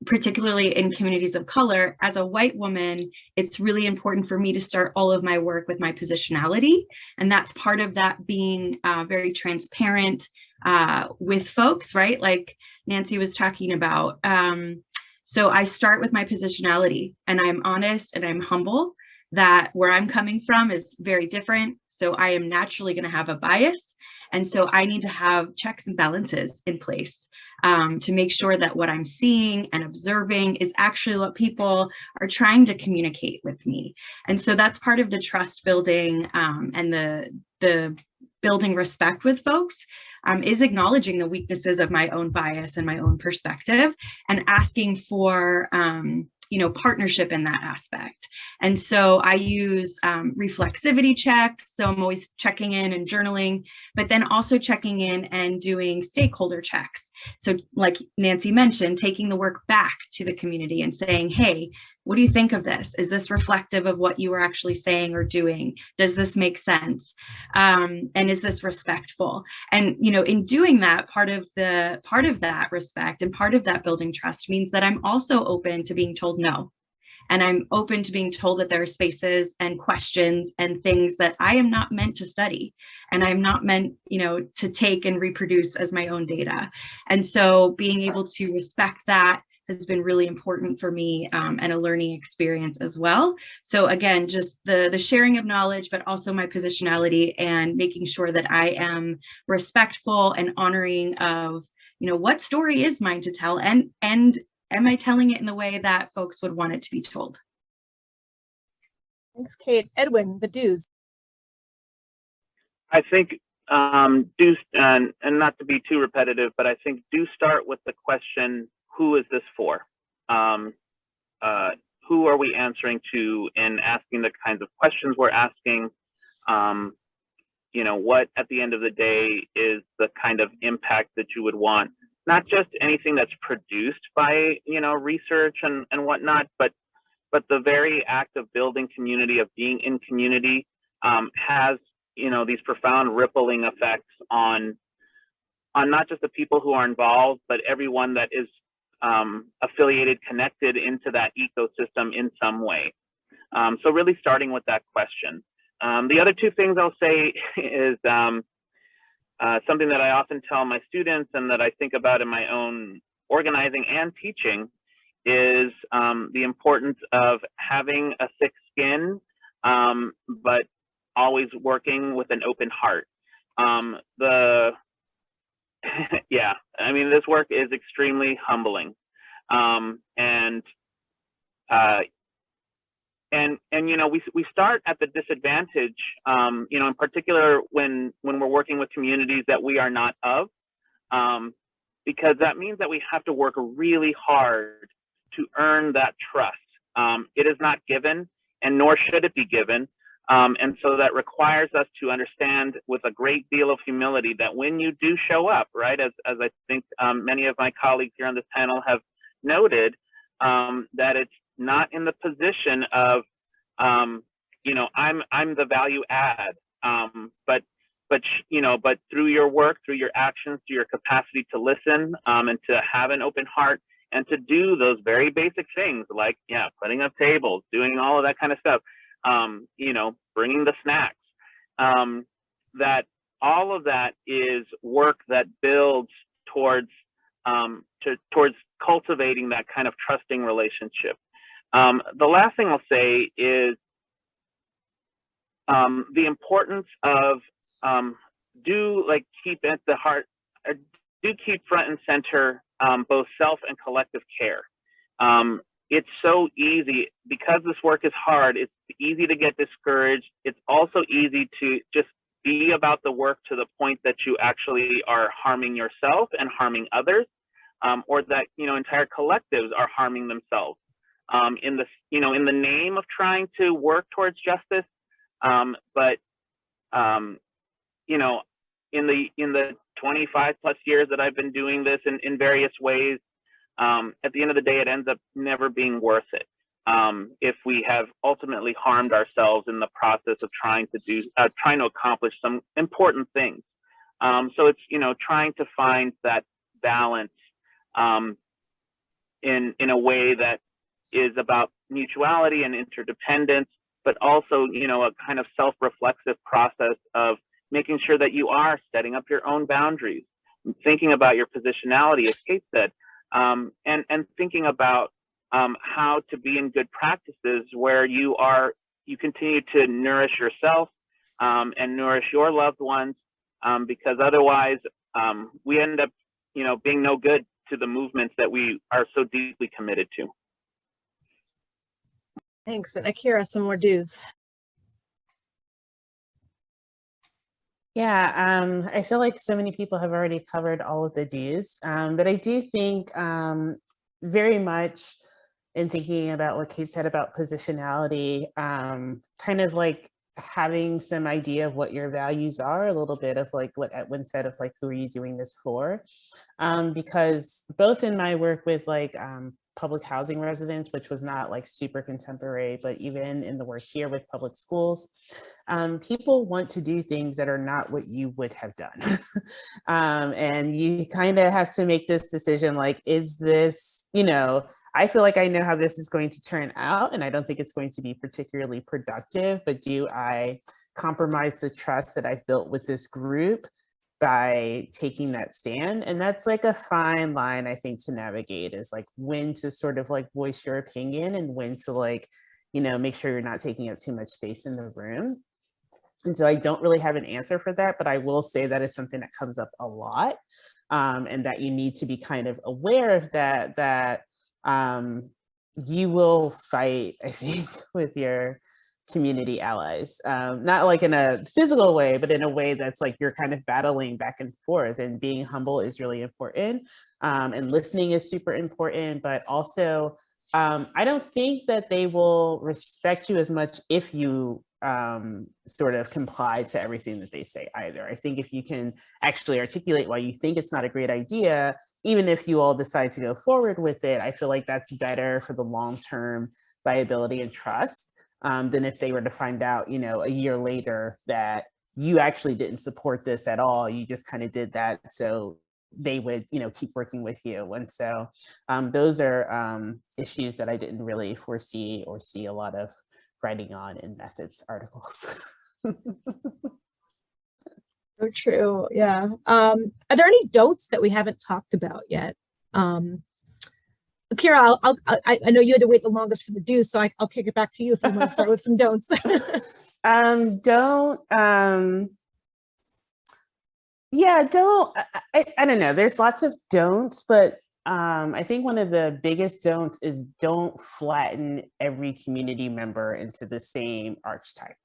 particularly in communities of color, as a white woman, it's really important for me to start all of my work with my positionality. And that's part of that being very transparent with folks, right? Like Nancy was talking about. So I start with my positionality and I'm honest and I'm humble that where I'm coming from is very different. So I am naturally going to have a bias. And so I need to have checks and balances in place to make sure that what I'm seeing and observing is actually what people are trying to communicate with me. And so that's part of the trust building and the building respect with folks is acknowledging the weaknesses of my own bias and my own perspective and asking for partnership in that aspect. And so I use reflexivity checks. So I'm always checking in and journaling, but then also checking in and doing stakeholder checks. So like Nancy mentioned, taking the work back to the community and saying, hey, what do you think of this? Is this reflective of what you were actually saying or doing? Does this make sense? And is this respectful? And, in doing that, part of that respect and part of that building trust means that I'm also open to being told no. And I'm open to being told that there are spaces and questions and things that I am not meant to study. And I'm not meant, to take and reproduce as my own data. And so being able to respect that has been really important for me and a learning experience as well. So again, just the sharing of knowledge, but also my positionality and making sure that I am respectful and honoring of, what story is mine to tell and am I telling it in the way that folks would want it to be told? Thanks, Kate. Edwin, the do's. I think do, and not to be too repetitive, but I think do start with the question, who is this for? Who are we answering to in asking the kinds of questions we're asking? What at the end of the day is the kind of impact that you would want, not just anything that's produced by, research and whatnot, but the very act of building community, of being in community has, these profound rippling effects on not just the people who are involved, but everyone that is affiliated, connected into that ecosystem in some way. So really starting with that question. The other two things I'll say is something that I often tell my students and that I think about in my own organizing and teaching is the importance of having a thick skin, but always working with an open heart. Yeah, I mean, this work is extremely humbling. And you know, we start at the disadvantage, you know, in particular when we're working with communities that we are not of, because that means that we have to work really hard to earn that trust. It is not given, and nor should it be given. And so that requires us to understand with a great deal of humility that when you do show up, right, as I think many of my colleagues here on this panel have noted, that it's not in the position of, you know, I'm the value add, but you know, but through your work, through your actions, through your capacity to listen, and to have an open heart, and to do those very basic things like, yeah, putting up tables, doing all of that kind of stuff, you know, bringing the snacks, that all of that is work that builds towards towards cultivating that kind of trusting relationship. The last thing I'll say is the importance of do keep at the heart, do keep front and center both self and collective care. It's so easy, because this work is hard, it's easy to get discouraged. It's also easy to just be about the work to the point that you actually are harming yourself and harming others, or that, you know, entire collectives are harming themselves in the, you know, in the name of trying to work towards justice. But you know, in the 25 plus years that I've been doing this in various ways, at the end of the day, it ends up never being worth it if we have ultimately harmed ourselves in the process of trying to accomplish some important things. So it's, you know, trying to find that balance in a way that is about mutuality and interdependence, but also, you know, a kind of self-reflexive process of making sure that you are setting up your own boundaries, thinking about your positionality, as Kate said, and thinking about how to be in good practices where you continue to nourish yourself and nourish your loved ones, because otherwise we end up, you know, being no good to the movements that we are so deeply committed to. Thanks. And Akira, some more do's. Yeah, I feel like so many people have already covered all of the do's, but I do think very much in thinking about what Kate said about positionality, kind of like having some idea of what your values are, a little bit of like what Edwin said of like, who are you doing this for? Because both in my work with like public housing residents, which was not like super contemporary, but even in the work here with public schools, people want to do things that are not what you would have done. And you kind of have to make this decision, like, is this, you know, I feel like I know how this is going to turn out, and I don't think it's going to be particularly productive, but do I compromise the trust that I've built with this group by taking that stand? And that's like a fine line, I think, to navigate, is like when to sort of like voice your opinion and when to like, you know, make sure you're not taking up too much space in the room. And so I don't really have an answer for that, but I will say that is something that comes up a lot, and that you need to be kind of aware of that you will fight, I think, with your community allies, not like in a physical way, but in a way that's like you're kind of battling back and forth, and being humble is really important, and listening is super important, but also I don't think that they will respect you as much if you sort of comply to everything that they say either. I think if you can actually articulate why you think it's not a great idea, even if you all decide to go forward with it, I feel like that's better for the long-term viability and trust than if they were to find out, you know, a year later that you actually didn't support this at all. You just kind of did that so they would, you know, keep working with you. And so those are issues that I didn't really foresee or see a lot of writing on in methods articles. So true. Yeah. Are there any don'ts that we haven't talked about yet? Kira, I know you had to wait the longest for the do's, so I'll kick it back to you if you want to start with some don'ts. Don't, yeah, don't, I don't know. There's lots of don'ts, but I think one of the biggest don'ts is don't flatten every community member into the same archetype.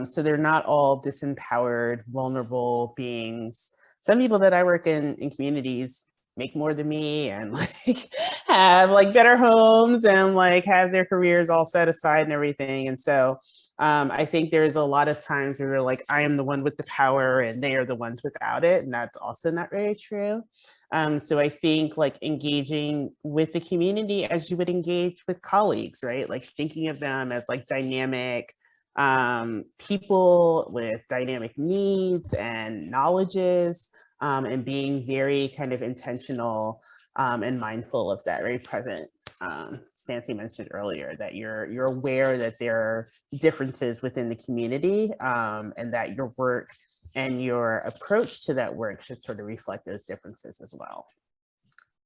So they're not all disempowered, vulnerable beings. Some people that I work in communities make more than me and like have like better homes and like have their careers all set aside and everything. And so I think there's a lot of times where they're like, I am the one with the power and they are the ones without it. And that's also not very true. So I think like engaging with the community as you would engage with colleagues, right? Like thinking of them as like dynamic people with dynamic needs and knowledges, and being very kind of intentional and mindful of that, very present. Nancy mentioned earlier that you're aware that there are differences within the community, and that your work and your approach to that work should sort of reflect those differences as well.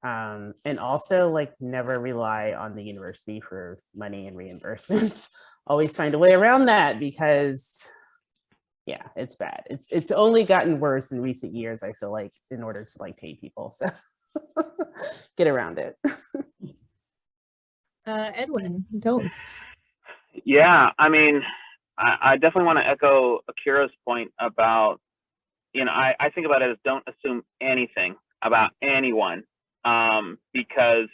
And also like never rely on the university for money and reimbursements. Always find a way around that because yeah, it's bad. It's only gotten worse in recent years, I feel like, in order to like pay people. So get around it. Edwin, don'ts. Yeah, I mean, I definitely want to echo Akira's point about, you know, I think about it as don't assume anything about anyone, because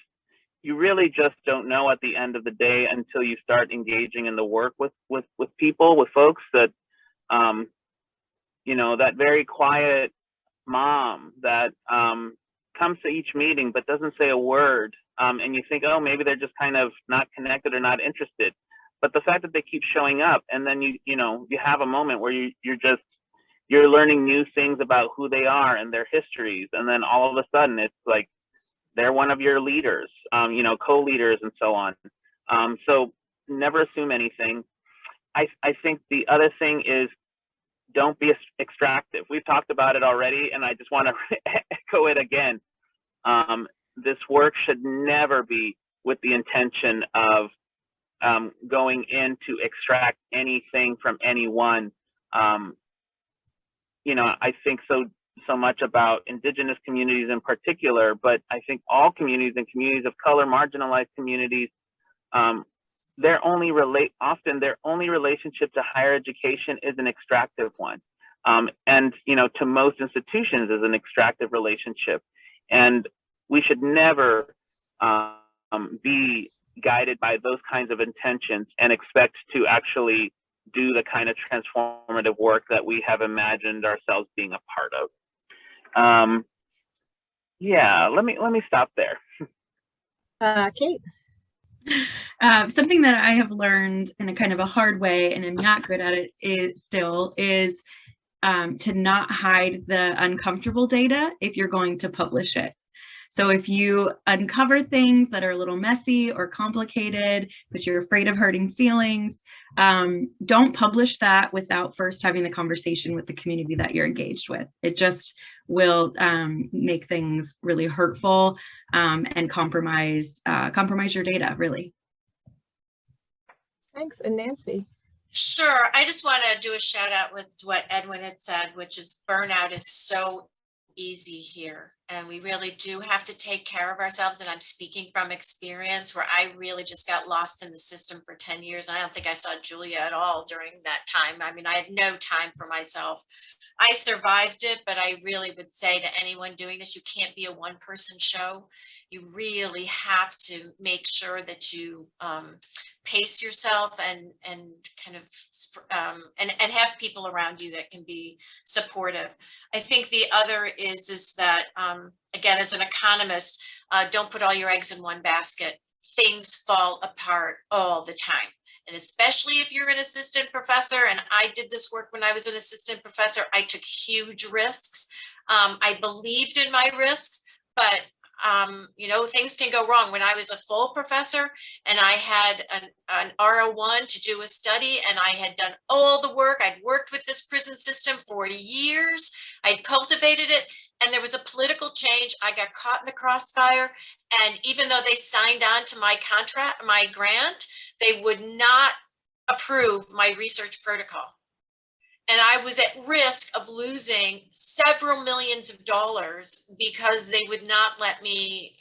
you really just don't know at the end of the day until you start engaging in the work with people, with folks that, you know, that very quiet mom that comes to each meeting but doesn't say a word, and you think, oh, maybe they're just kind of not connected or not interested. But the fact that they keep showing up, and then you know, you have a moment where you're learning new things about who they are and their histories, and then all of a sudden it's like they're one of your leaders, you know, co-leaders and so on. So never assume anything. I think the other thing is don't be extractive. We've talked about it already, and I just want to echo it again. This work should never be with the intention of going in to extract anything from anyone. You know, I think so much about Indigenous communities in particular, but I think all communities and communities of color, marginalized communities, their only relationship to higher education is an extractive one. And, you know, to most institutions is an extractive relationship. And we should never be guided by those kinds of intentions and expect to actually do the kind of transformative work that we have imagined ourselves being a part of. Yeah, let me stop there. Kate. Something that I have learned in a kind of a hard way, and I'm not good at it, is to not hide the uncomfortable data if you're going to publish it. So if you uncover things that are a little messy or complicated, but you're afraid of hurting feelings, don't publish that without first having the conversation with the community that you're engaged with. It just will make things really hurtful and compromise your data, really. Thanks. And Nancy. Sure. I just want to do a shout out with what Edwin had said, which is burnout is so easy here. And we really do have to take care of ourselves. And I'm speaking from experience where I really just got lost in the system for 10 years. I don't think I saw Julia at all during that time. I mean, I had no time for myself. I survived it, but I really would say to anyone doing this, you can't be a one-person show. You really have to make sure that you pace yourself and kind of and have people around you that can be supportive. I think the other is that again, as an economist, don't put all your eggs in one basket. Things fall apart all the time. And especially if you're an assistant professor, and I did this work when I was an assistant professor, I took huge risks. I believed in my risks, but things can go wrong. When I was a full professor and I had an R01 to do a study, and I had done all the work, I'd worked with this prison system for years, I'd cultivated it, and there was a political change. I got caught in the crossfire. And even though they signed on to my contract, my grant, they would not approve my research protocol. And I was at risk of losing several millions of dollars because they would not let me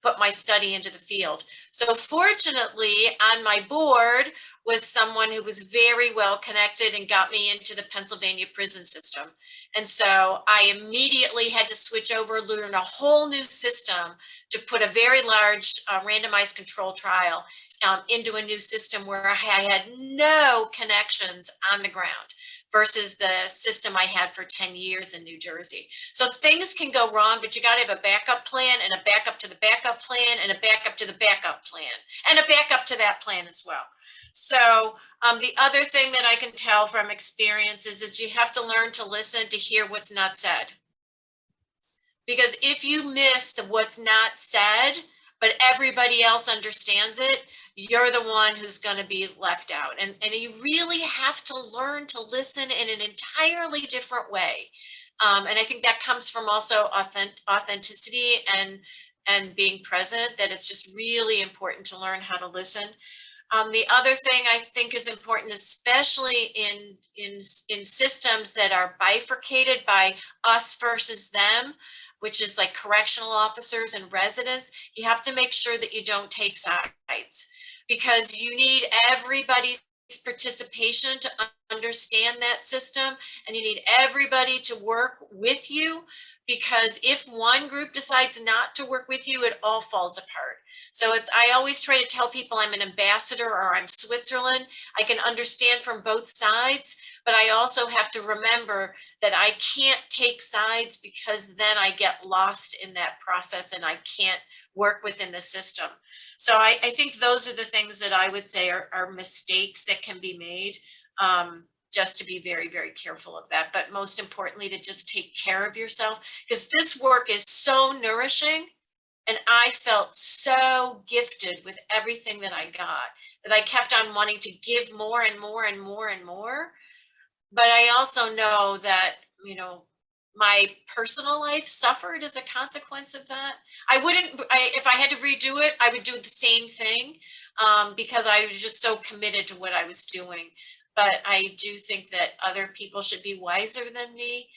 put my study into the field. So fortunately, on my board was someone who was very well connected and got me into the Pennsylvania prison system. And so I immediately had to switch over, learn a whole new system to put a very large randomized control trial into a new system where I had no connections on the ground versus the system I had for 10 years in New Jersey. So things can go wrong, but you got to have a backup plan and a backup to the backup plan and a backup to the backup plan and a backup to that plan as well. So the other thing that I can tell from experience is you have to learn to listen to hear what's not said. Because if you miss the what's not said, but everybody else understands it, you're the one who's going to be left out. And you really have to learn to listen in an entirely different way. And I think that comes from also authenticity and being present, that it's just really important to learn how to listen. The other thing I think is important, especially in systems that are bifurcated by us versus them, which is like correctional officers and residents, you have to make sure that you don't take sides, because you need everybody's participation to understand that system, and you need everybody to work with you, because if one group decides not to work with you, it all falls apart. So I always try to tell people I'm an ambassador or I'm Switzerland. I can understand from both sides, but I also have to remember that I can't take sides, because then I get lost in that process and I can't work within the system. So I think those are the things that I would say are mistakes that can be made, just to be very, very careful of that. But most importantly, to just take care of yourself, because this work is so nourishing. And I felt so gifted with everything that I got, that I kept on wanting to give more and more and more and more. But I also know that, my personal life suffered as a consequence of that. If I had to redo it, I would do the same thing, because I was just so committed to what I was doing. But I do think that other people should be wiser than me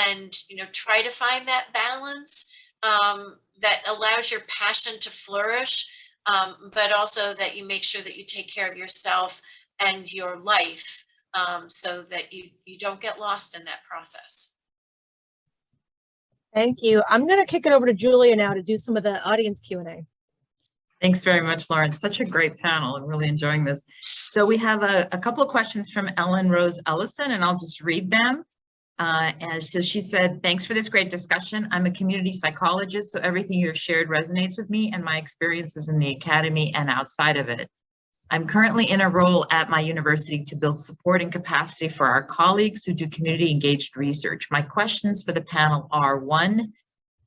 and, try to find that balance. That allows your passion to flourish, but also that you make sure that you take care of yourself and your life, so that you don't get lost in that process. Thank you. I'm going to kick it over to Julia now to do some of the audience Q&A. Thanks very much, Lauren. Such a great panel. I'm really enjoying this. So we have a couple of questions from Ellen Rose Ellison, and I'll just read them. And so she said, thanks for this great discussion. I'm a community psychologist, so everything you have shared resonates with me and my experiences in the academy and outside of it. I'm currently in a role at my university to build support and capacity for our colleagues who do community engaged research. My questions for the panel are: one,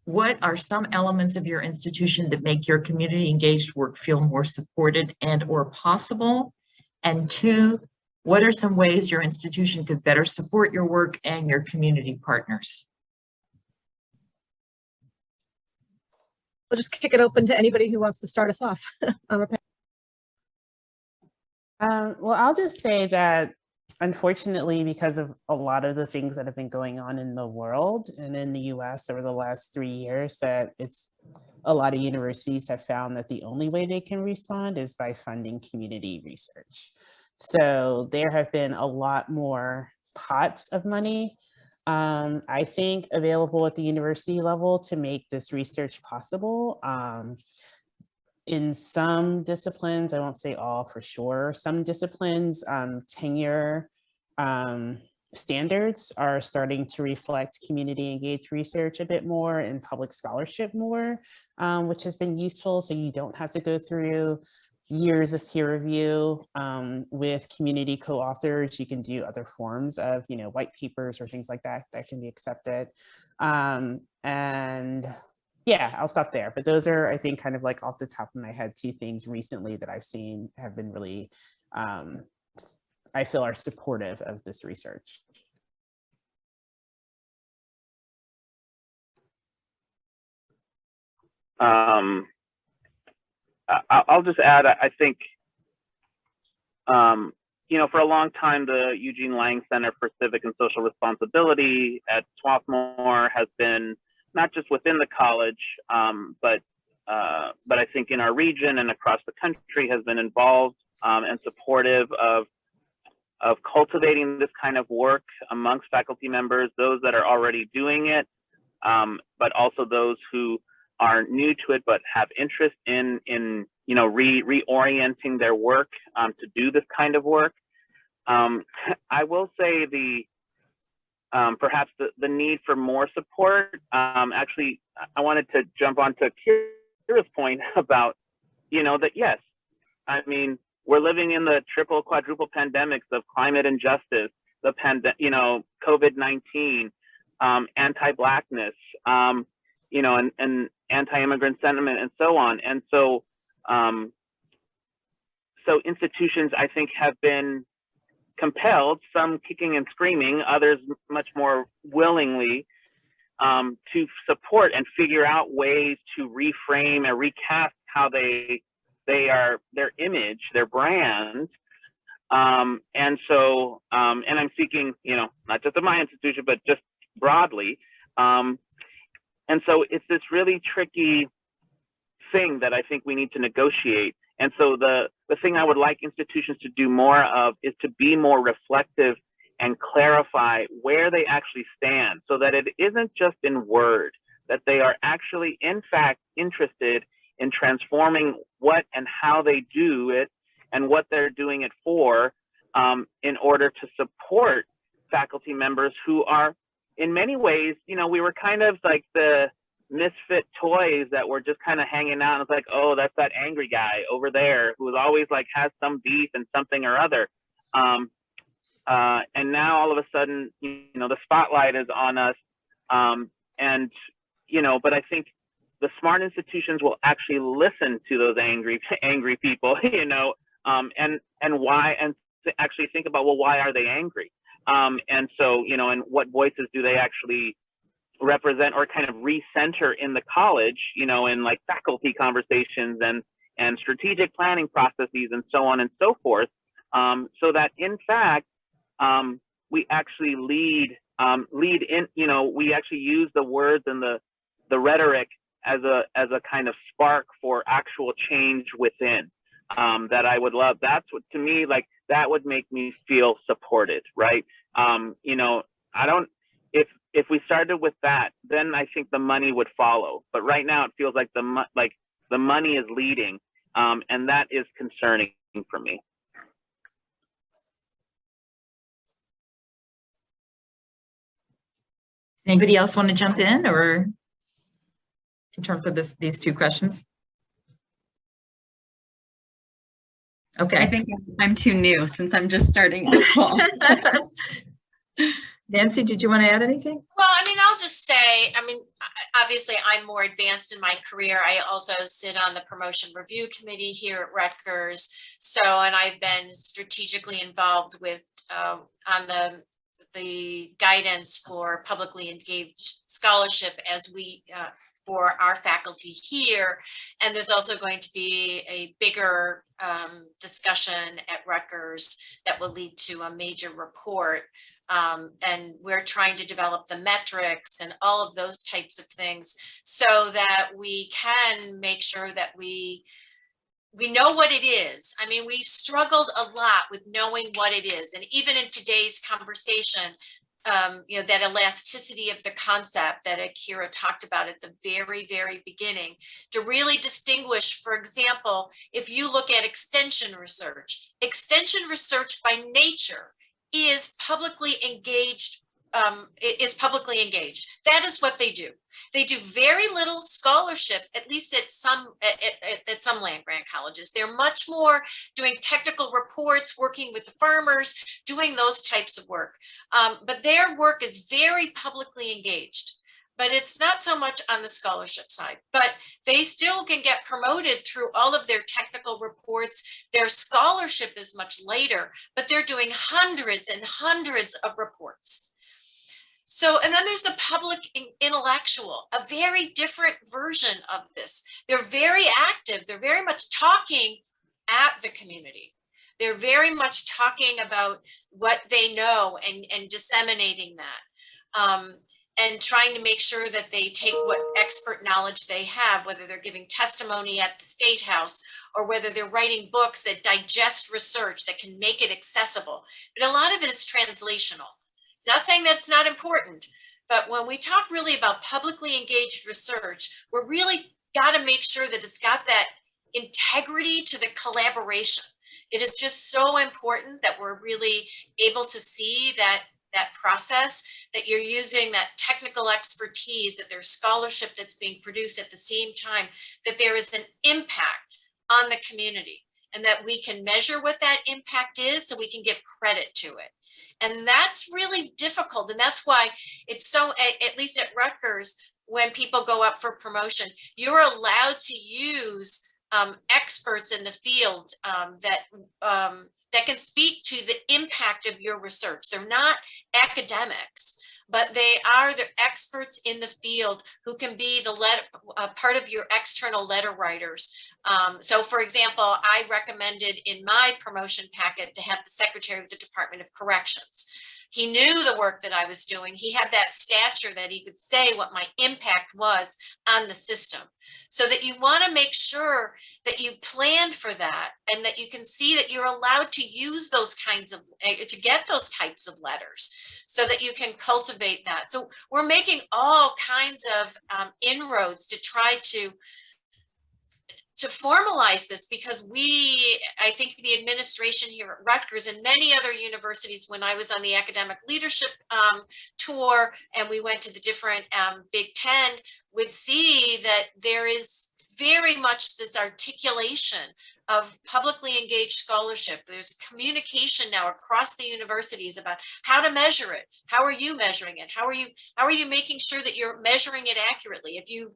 what are some elements of your institution that make your community engaged work feel more supported and or possible? And two, what are some ways your institution could better support your work and your community partners? We'll just kick it open to anybody who wants to start us off. Well, I'll just say that, unfortunately, because of a lot of the things that have been going on in the world and in the US over the last 3 years, that a lot of universities have found that the only way they can respond is by funding community research. So there have been a lot more pots of money, I think, available at the university level to make this research possible. In some disciplines, I won't say all for sure, some disciplines, tenure standards are starting to reflect community engaged research a bit more and public scholarship more, which has been useful. So you don't have to go through years of peer review with community co-authors. You can do other forms of, white papers or things like that that can be accepted. And Yeah, I'll stop there. But those are, I think, kind of like off the top of my head, 2 things recently that I've seen have been really, I feel are supportive of this research. I'll just add, I think, you know, for a long time, the Eugene Lang Center for Civic and Social Responsibility at Swarthmore has been not just within the college, but I think in our region and across the country has been involved and supportive of cultivating this kind of work amongst faculty members, those that are already doing it, but also those who are new to it but have interest in you know, reorienting their work to do this kind of work. I will say perhaps the need for more support. Actually, I wanted to jump onto Kira's point about, you know, that yes, I mean, we're living in the triple, quadruple pandemics of climate injustice, you know, COVID-19, anti-Blackness, you know, and anti-immigrant sentiment, and so on. And so, so institutions, I think, have been compelled, some kicking and screaming, others much more willingly, to support and figure out ways to reframe and recast how they are, their image, their brand. And so, and I'm speaking, you know, not just of my institution, but just broadly. And so it's this really tricky thing that I think we need to negotiate. And so the thing I would like institutions to do more of is to be more reflective and clarify where they actually stand, so that it isn't just in word, that they are actually, in fact, interested in transforming what and how they do it and what they're doing it for, in order to support faculty members who are, in many ways, you know, we were kind of like the misfit toys that were just kind of hanging out, and it's like, oh, that's that angry guy over there who is always like has some beef and something or other. And now all of a sudden, you know, the spotlight is on us. And, you know, but I think the smart institutions will actually listen to those angry people, you know, and why, and actually think about, well, why are they angry? And so, you know, and what voices do they actually represent or kind of recenter in the college, you know, in like faculty conversations and strategic planning processes and so on and so forth, so that in fact, we actually lead in, you know, we actually use the words and the rhetoric as a kind of spark for actual change within, that I would love. That's what, to me, like, that would make me feel supported, right? You know, I don't, if we started with that, then I think the money would follow. But right now it feels like the money is leading, and that is concerning for me. Anybody else want to jump in, or in terms of these 2 questions? Okay. I think I'm too new since I'm just starting this fall. Nancy, did you want to add anything? Well, I mean, I'll just say, I mean, obviously I'm more advanced in my career. I also sit on the promotion review committee here at Rutgers. So, and I've been strategically involved with on the guidance for publicly engaged scholarship as we for our faculty here. And there's also going to be a bigger discussion at Rutgers that will lead to a major report. And we're trying to develop the metrics and all of those types of things so that we can make sure that we know what it is. I mean, we've struggled a lot with knowing what it is. And even in today's conversation, you know, that elasticity of the concept that Akira talked about at the very, very beginning, to really distinguish, for example, if you look at extension research by nature is publicly engaged, That is what they do. They do very little scholarship, at least at some land-grant colleges. They're much more doing technical reports, working with the farmers, doing those types of work. But their work is very publicly engaged. but it's not so much on the scholarship side. But they still can get promoted through all of their technical reports. Their scholarship is much later, but they're doing hundreds and hundreds of reports. So, and then there's the public intellectual, a very different version of this. They're very active. They're very much talking at the community. They're very much talking about what they know and disseminating that. And trying to make sure that they take what expert knowledge they have, whether they're giving testimony at the State House or whether they're writing books that digest research that can make it accessible. But a lot of it is translational. It's not saying that it's not important, but when we talk really about publicly engaged research, we're really got to make sure that it's got that integrity to the collaboration. It is just so important that we're really able to see that process, that you're using that technical expertise, that there's scholarship that's being produced at the same time, that there is an impact on the community, and that we can measure what that impact is so we can give credit to it. And that's really difficult. And that's why it's so, at least at Rutgers, when people go up for promotion, you're allowed to use experts in the field that can speak to the impact of your research. They're not academics, but they are the experts in the field who can be the part of your external letter writers. So for example, I recommended in my promotion packet to have the Secretary of the Department of Corrections. He knew the work that I was doing. He had that stature that he could say what my impact was on the system. So that you want to make sure that you plan for that and that you can see that you're allowed to use those kinds of, to get those types of letters so that you can cultivate that. So we're making all kinds of inroads to try to formalize this, because I think the administration here at Rutgers and many other universities, when I was on the academic leadership tour and we went to the different Big Ten, would see that there is very much this articulation of publicly engaged scholarship. There's communication now across the universities about how to measure it. How are you measuring it? How are you making sure that you're measuring it accurately? If you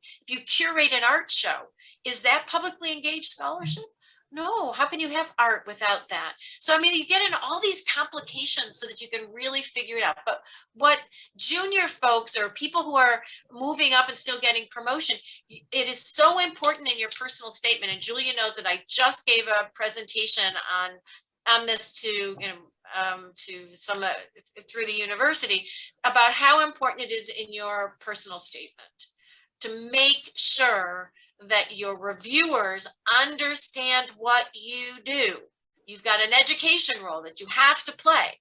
curate an art show, is that publicly engaged scholarship? No. How can you have art without that? So, I mean, you get into all these complications so that you can really figure it out. But what junior folks or people who are moving up and still getting promotion, it is so important in your personal statement. And Julia knows that I just gave a presentation on this to some through the university about how important it is in your personal statement to make sure that your reviewers understand what you do. You've got an education role that you have to play.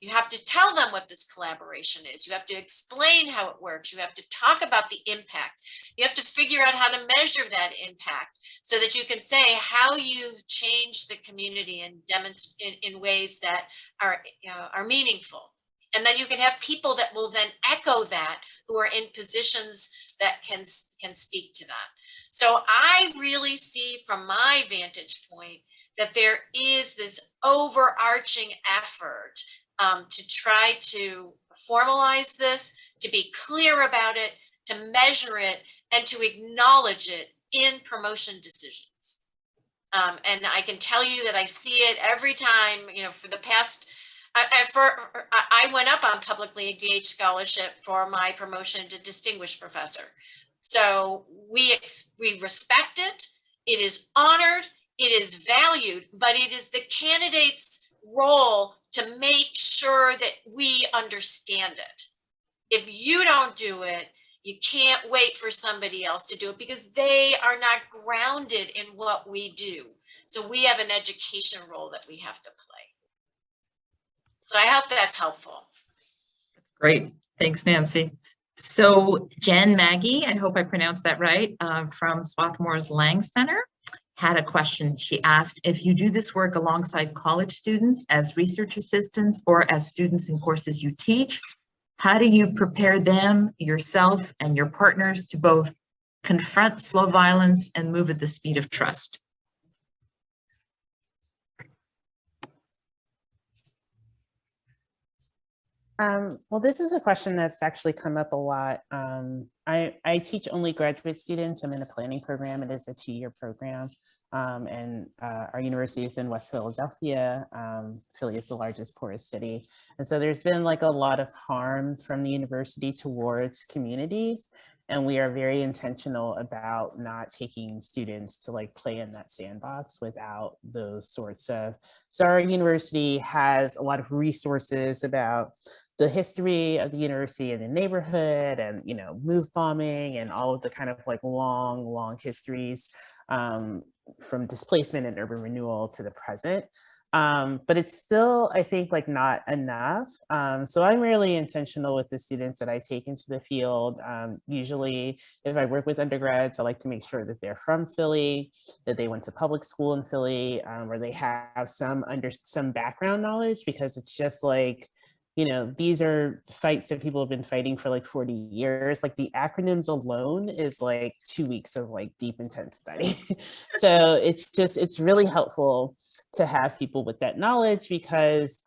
You have to tell them what this collaboration is. You have to explain how it works. You have to talk about the impact. You have to figure out how to measure that impact so that you can say how you've changed the community and demonstrate in ways that are meaningful. And then you can have people that will then echo that, who are in positions that can speak to that. So I really see from my vantage point that there is this overarching effort to try to formalize this, to be clear about it, to measure it, and to acknowledge it in promotion decisions. And I can tell you that I see it every time, for the past, I went up on publicly engaged scholarship for my promotion to distinguished professor. So we respect it, it is honored, it is valued, but it is the candidate's role to make sure that we understand it. If you don't do it, you can't wait for somebody else to do it because they are not grounded in what we do. So we have an education role that we have to play. So I hope that's helpful. That's great. Thanks, Nancy. So Jen Maggie, I hope I pronounced that right, from Swarthmore's Lang Center, had a question. She asked, if you do this work alongside college students as research assistants or as students in courses you teach, how do you prepare them, yourself, and your partners to both confront slow violence and move at the speed of trust? Well, this is a question that's actually come up a lot. I teach only graduate students. I'm in a planning program. It is a 2-year program. And our university is in West Philadelphia. Philly is the largest poorest city. And so there's been like a lot of harm from the university towards communities. And we are very intentional about not taking students to like play in that sandbox without those sorts of, so our university has a lot of resources about the history of the university and the neighborhood and, you know, move bombing and all of the kind of like long histories from displacement and urban renewal to the present. But it's still, I think, like not enough. So I'm really intentional with the students that I take into the field. Usually, if I work with undergrads, I like to make sure that they're from Philly, that they went to public school in Philly, where they have some background knowledge, because it's just like, you know, these are fights that people have been fighting for like 40 years. Like the acronyms alone is like 2 weeks of like deep, intense study. So it's really helpful to have people with that knowledge, because,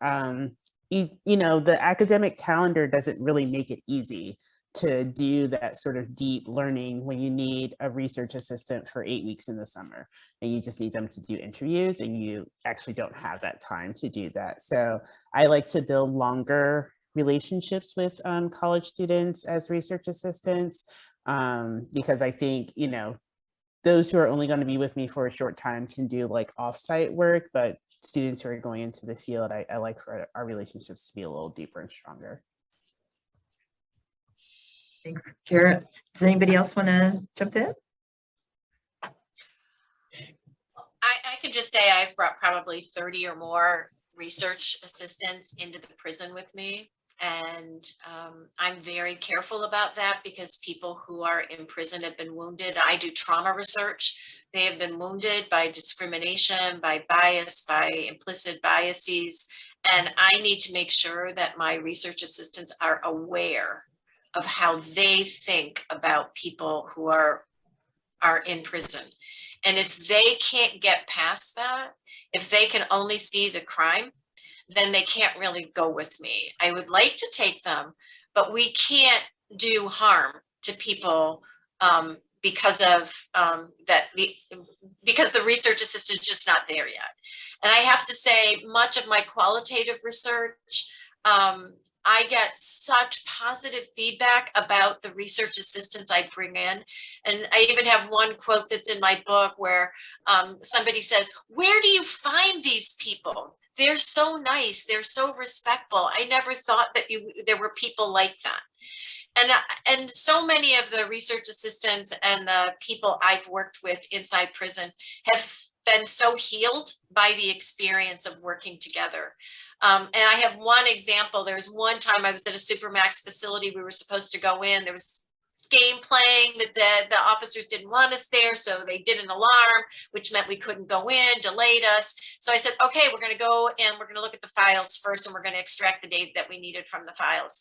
you know, the academic calendar doesn't really make it easy to do that sort of deep learning when you need a research assistant for 8 weeks in the summer and you just need them to do interviews and you actually don't have that time to do that. So I like to build longer relationships with college students as research assistants, because I think, you know, those who are only going to be with me for a short time can do like offsite work, but students who are going into the field, I like for our relationships to be a little deeper and stronger. Thanks, Kara. Does anybody else want to jump in? I can just say I've brought probably 30 or more research assistants into the prison with me. And I'm very careful about that, because people who are in prison have been wounded. I do trauma research. They have been wounded by discrimination, by bias, by implicit biases. And I need to make sure that my research assistants are aware of how they think about people who are in prison. And if they can't get past that, if they can only see the crime, then they can't really go with me. I would like to take them, but we can't do harm to people because of because the research assistant's just not there yet. And I have to say, much of my qualitative research, I get such positive feedback about the research assistants I bring in. And I even have one quote that's in my book where somebody says, "Where do you find these people? They're so nice. They're so respectful. I never thought that there were people like that." And so many of the research assistants and the people I've worked with inside prison have been so healed by the experience of working together. And I have one example. There was one time I was at a Supermax facility. We were supposed to go in. There was game playing that the officers didn't want us there, so they did an alarm, which meant we couldn't go in, delayed us. So I said, okay, we're going to go and we're going to look at the files first, and we're going to extract the data that we needed from the files.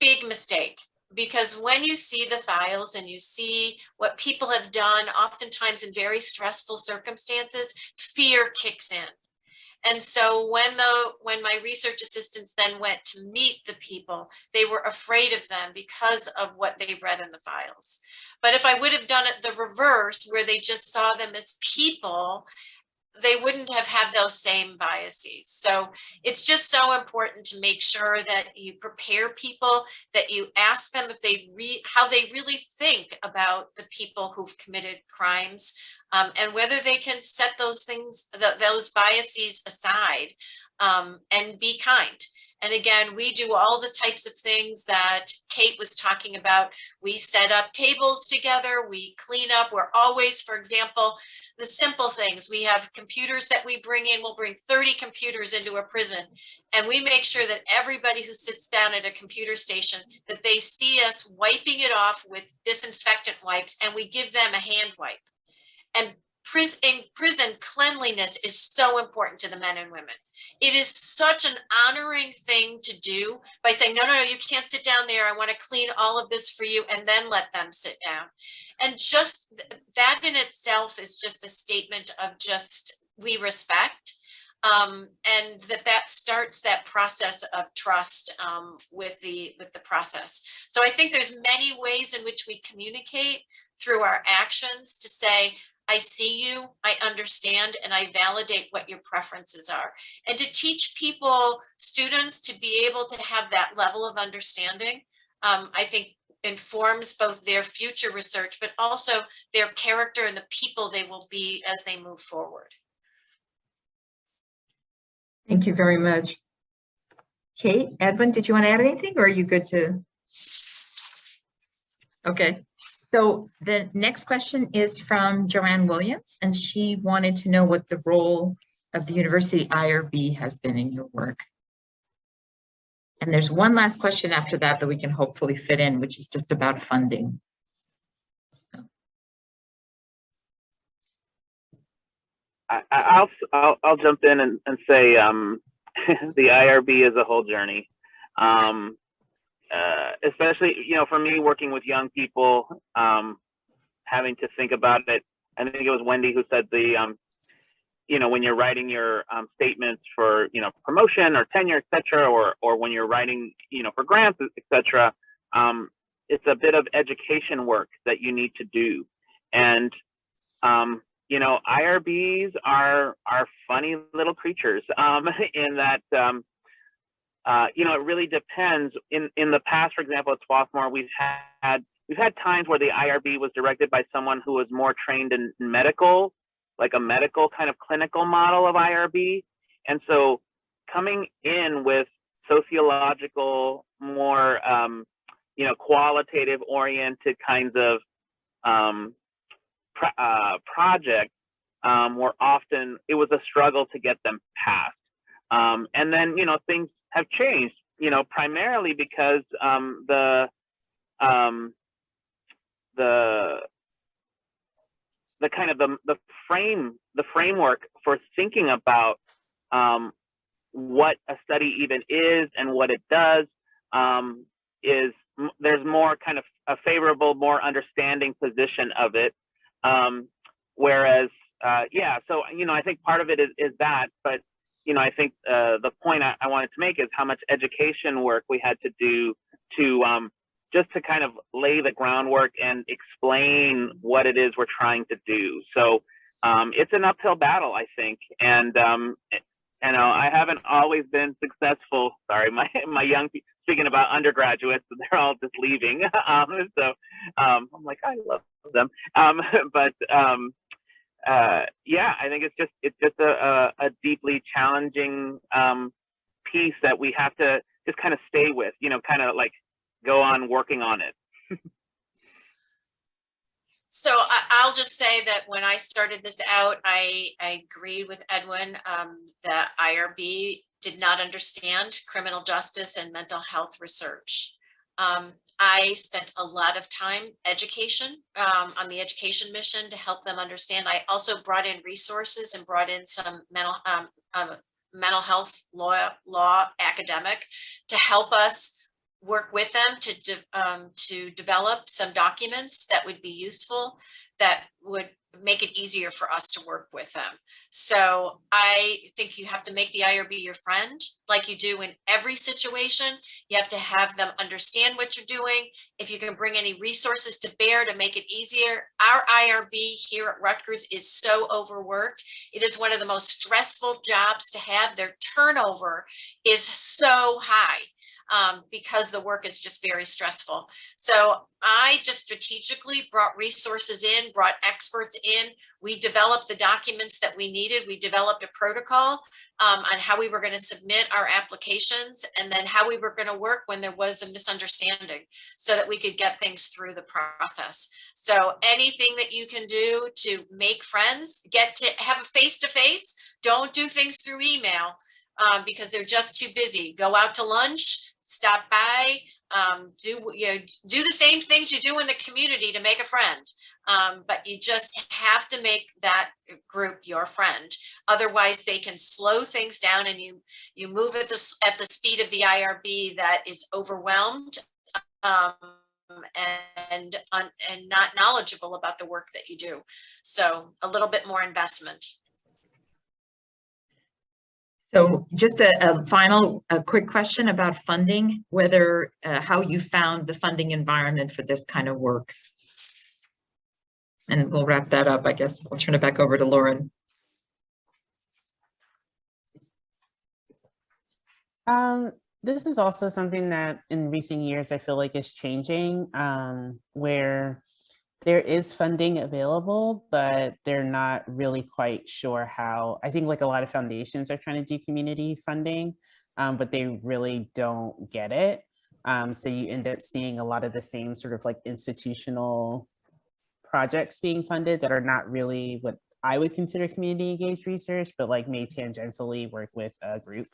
Big mistake, because when you see the files and you see what people have done, oftentimes in very stressful circumstances, fear kicks in. And so when my research assistants then went to meet the people, they were afraid of them because of what they read in the files. But if I would have done it the reverse, where they just saw them as people, they wouldn't have had those same biases. So it's just so important to make sure that you prepare people, that you ask them if how they really think about the people who've committed crimes, and whether they can set those biases aside, and be kind. And again, we do all the types of things that Kate was talking about. We set up tables together, we clean up. We're always, for example, the simple things. We have computers that we bring in. We'll bring 30 computers into a prison, and we make sure that everybody who sits down at a computer station, that they see us wiping it off with disinfectant wipes, and we give them a hand wipe. And in prison, cleanliness is so important to the men and women. It is such an honoring thing to do by saying, no, you can't sit down there. I want to clean all of this for you, and then let them sit down. And just that in itself is just a statement of just, we respect. and that starts that process of trust with the process. So I think there's many ways in which we communicate through our actions to say, I see you, I understand, and I validate what your preferences are. And to teach people, students, to be able to have that level of understanding, I think informs both their future research, but also their character and the people they will be as they move forward. Thank you very much. Kate, Edwin, did you want to add anything, or are you good to? Okay, so the next question is from Joanne Williams, and she wanted to know what the role of the University IRB has been in your work. And there's one last question after that that we can hopefully fit in, which is just about funding. I'll jump in and say the IRB is a whole journey, especially, you know, for me working with young people, having to think about it. I think it was Wendy who said you know, when you're writing your statements for, you know, promotion or tenure, et cetera, or when you're writing, you know, for grants, et cetera, it's a bit of education work that you need to do. And you know, IRBs are funny little creatures in that, you know, it really depends. In the past, for example, at Swarthmore, we've had times where the IRB was directed by someone who was more trained in medical, like a medical kind of clinical model of IRB. And so coming in with sociological, more, you know, qualitative oriented kinds of projects were often, it was a struggle to get them passed. And then, you know, things have changed, you know, primarily because the kind of the framework for thinking about what a study even is and what it does is, there's more kind of a favorable, more understanding position of it. Whereas, yeah, so, you know, I think part of it is that, but, you know, I think the point I wanted to make is how much education work we had to do to just to kind of lay the groundwork and explain what it is we're trying to do. So it's an uphill battle, I think. And, you know, I haven't always been successful. Sorry, my young people, speaking about undergraduates, they're all just leaving. So I'm like, I love them. Yeah, I think it's just a deeply challenging piece that we have to just kind of stay with, you know, kind of like go on working on it. So I'll just say that when I started this out, I agreed with Edwin that IRB did not understand criminal justice and mental health research. I spent a lot of time education on the education mission to help them understand. I also brought in resources and brought in some mental health law academic to help us work with them to develop some documents that would be useful, that would make it easier for us to work with them. So I think you have to make the IRB your friend, like you do in every situation. You have to have them understand what you're doing. If you can bring any resources to bear to make it easier. Our IRB here at Rutgers is so overworked. It is one of the most stressful jobs to have. Their turnover is so high. Because the work is just very stressful. So I just strategically brought resources in, brought experts in. We developed the documents that we needed. We developed a protocol on how we were going to submit our applications, and then how we were going to work when there was a misunderstanding, so that we could get things through the process. So anything that you can do to make friends, get to have a face-to-face, don't do things through email because they're just too busy. Go out to lunch, stop by, do the same things you do in the community to make a friend. But you just have to make that group your friend. Otherwise, they can slow things down, and you move at the speed of the IRB that is overwhelmed and not knowledgeable about the work that you do. So a little bit more investment. So just a final, quick question about funding, whether, how you found the funding environment for this kind of work. And we'll wrap that up, I guess. I'll turn it back over to Lauren. This is also something that in recent years, I feel like is changing, where there is funding available, but they're not really quite sure how. I think like a lot of foundations are trying to do community funding, but they really don't get it. So you end up seeing a lot of the same sort of like institutional projects being funded that are not really what I would consider community engaged research, but like may tangentially work with a group.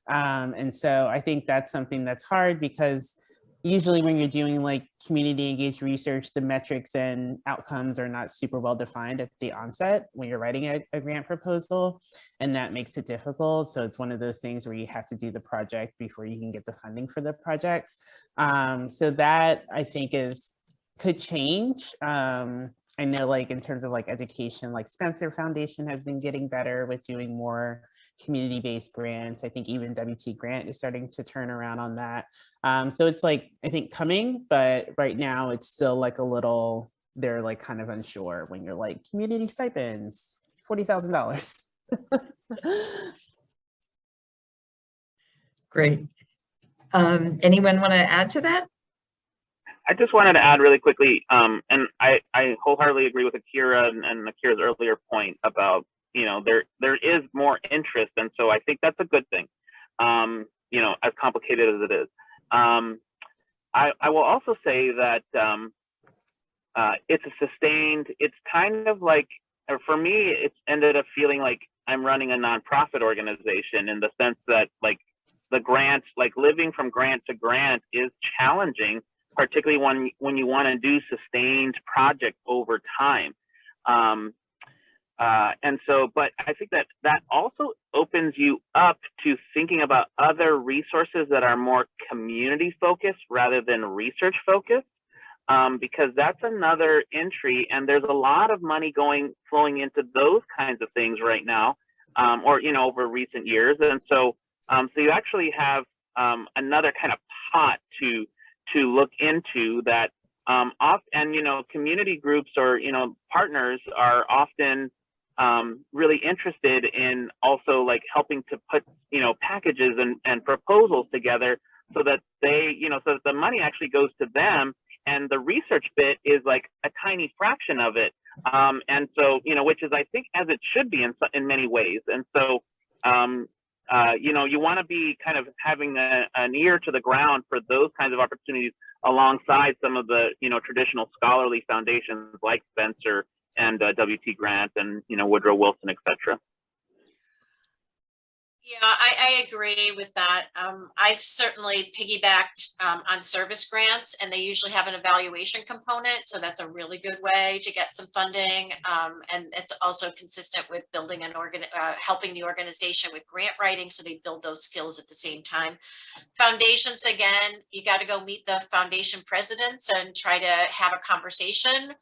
And so I think that's something that's hard because usually when you're doing like community engaged research, the metrics and outcomes are not super well defined at the onset when you're writing a grant proposal, and that makes it difficult. So it's one of those things where you have to do the project before you can get the funding for the project. So that I think could change. I know like in terms of like education, like Spencer Foundation has been getting better with doing more community-based grants. I think even WT Grant is starting to turn around on that. So it's like, I think coming, but right now it's still like a little, they're like kind of unsure when you're like community stipends, $40,000. Great. Anyone want to add to that? I just wanted to add really quickly, and I wholeheartedly agree with Akira and Akira's earlier point about, you know, there is more interest, and so I think that's a good thing, you know, as complicated as it is. I will also say that it's a sustained, it's kind of like, for me, it's ended up feeling like I'm running a nonprofit organization in the sense that like the grants, like living from grant to grant is challenging, particularly when you want to do sustained projects over time. And so, but I think that also opens you up to thinking about other resources that are more community focused rather than research focused, because that's another entry, and there's a lot of money flowing into those kinds of things right now, or, you know, over recent years. And so, so you actually have another kind of pot to look into that. And, you know, community groups or, you know, partners are often really interested in also like helping to put, you know, packages and proposals together so that they, you know, so that the money actually goes to them and the research bit is like a tiny fraction of it. And so, you know, which is, I think, as it should be in many ways. And so, you know, you want to be kind of having an ear to the ground for those kinds of opportunities alongside some of the, you know, traditional scholarly foundations like Spencer and WT Grant and, you know, Woodrow Wilson, et cetera. Yeah, I agree with that. I've certainly piggybacked on service grants, and they usually have an evaluation component. So that's a really good way to get some funding. And it's also consistent with building helping the organization with grant writing. So they build those skills at the same time. Foundations, again, you got to go meet the foundation presidents and try to have a conversation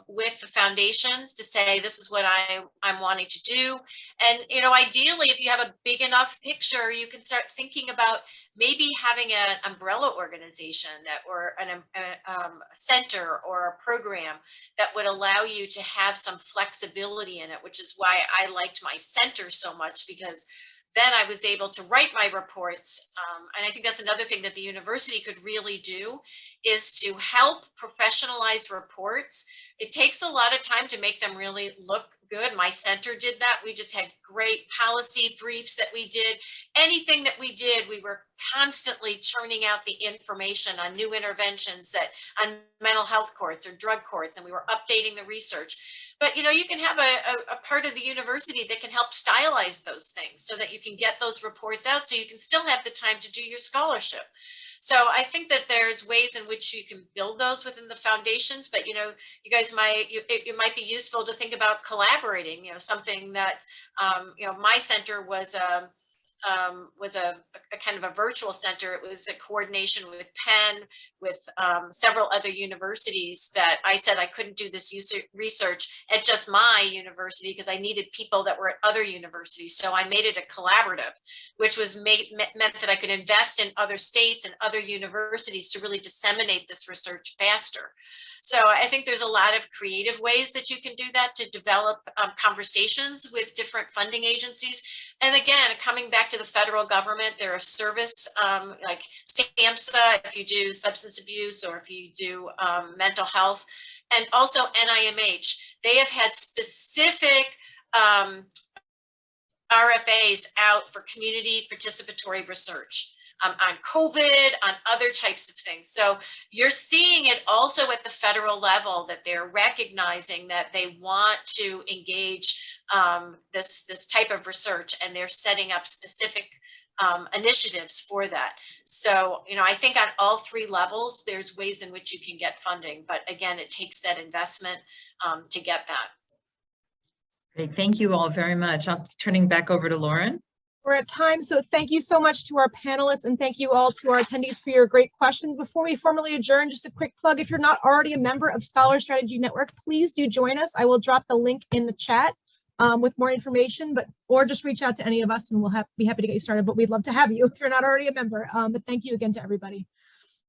with the foundations to say, this is what I'm wanting to do. And, you know, ideally, if you have a big enough picture, you can start thinking about maybe having an umbrella organization or a center or a program that would allow you to have some flexibility in it, which is why I liked my center so much, because then I was able to write my reports. And I think that's another thing that the university could really do, is to help professionalize reports. It takes a lot of time to make them really look good. My center did that. We just had great policy briefs that we did. Anything that we did, we were constantly churning out the information on new interventions on mental health courts or drug courts, and we were updating the research. But, you know, you can have a part of the university that can help stylize those things so that you can get those reports out so you can still have the time to do your scholarship. So I think that there's ways in which you can build those within the foundations, but, you know, you guys it might be useful to think about collaborating, you know, something that, you know, my center was was a kind of a virtual center. It was a coordination with Penn, with several other universities, that I said I couldn't do this research at just my university because I needed people that were at other universities. So I made it a collaborative, which was meant that I could invest in other states and other universities to really disseminate this research faster. So I think there's a lot of creative ways that you can do that to develop conversations with different funding agencies. And again, coming back to the federal government, there are service like SAMHSA, if you do substance abuse, or if you do mental health, and also NIMH. They have had specific RFAs out for community participatory research. On COVID, on other types of things. So you're seeing it also at the federal level, that they're recognizing that they want to engage this type of research, and they're setting up specific initiatives for that. So, you know, I think on all three levels, there's ways in which you can get funding, but again, it takes that investment to get that. Great, thank you all very much. I'm turning back over to Lauren. We're at time, so thank you so much to our panelists, and thank you all to our attendees for your great questions. Before we formally adjourn, just a quick plug. If you're not already a member of Scholar Strategy Network, please do join us. I will drop the link in the chat with more information, or just reach out to any of us and we'll be happy to get you started, but we'd love to have you if you're not already a member. But thank you again to everybody.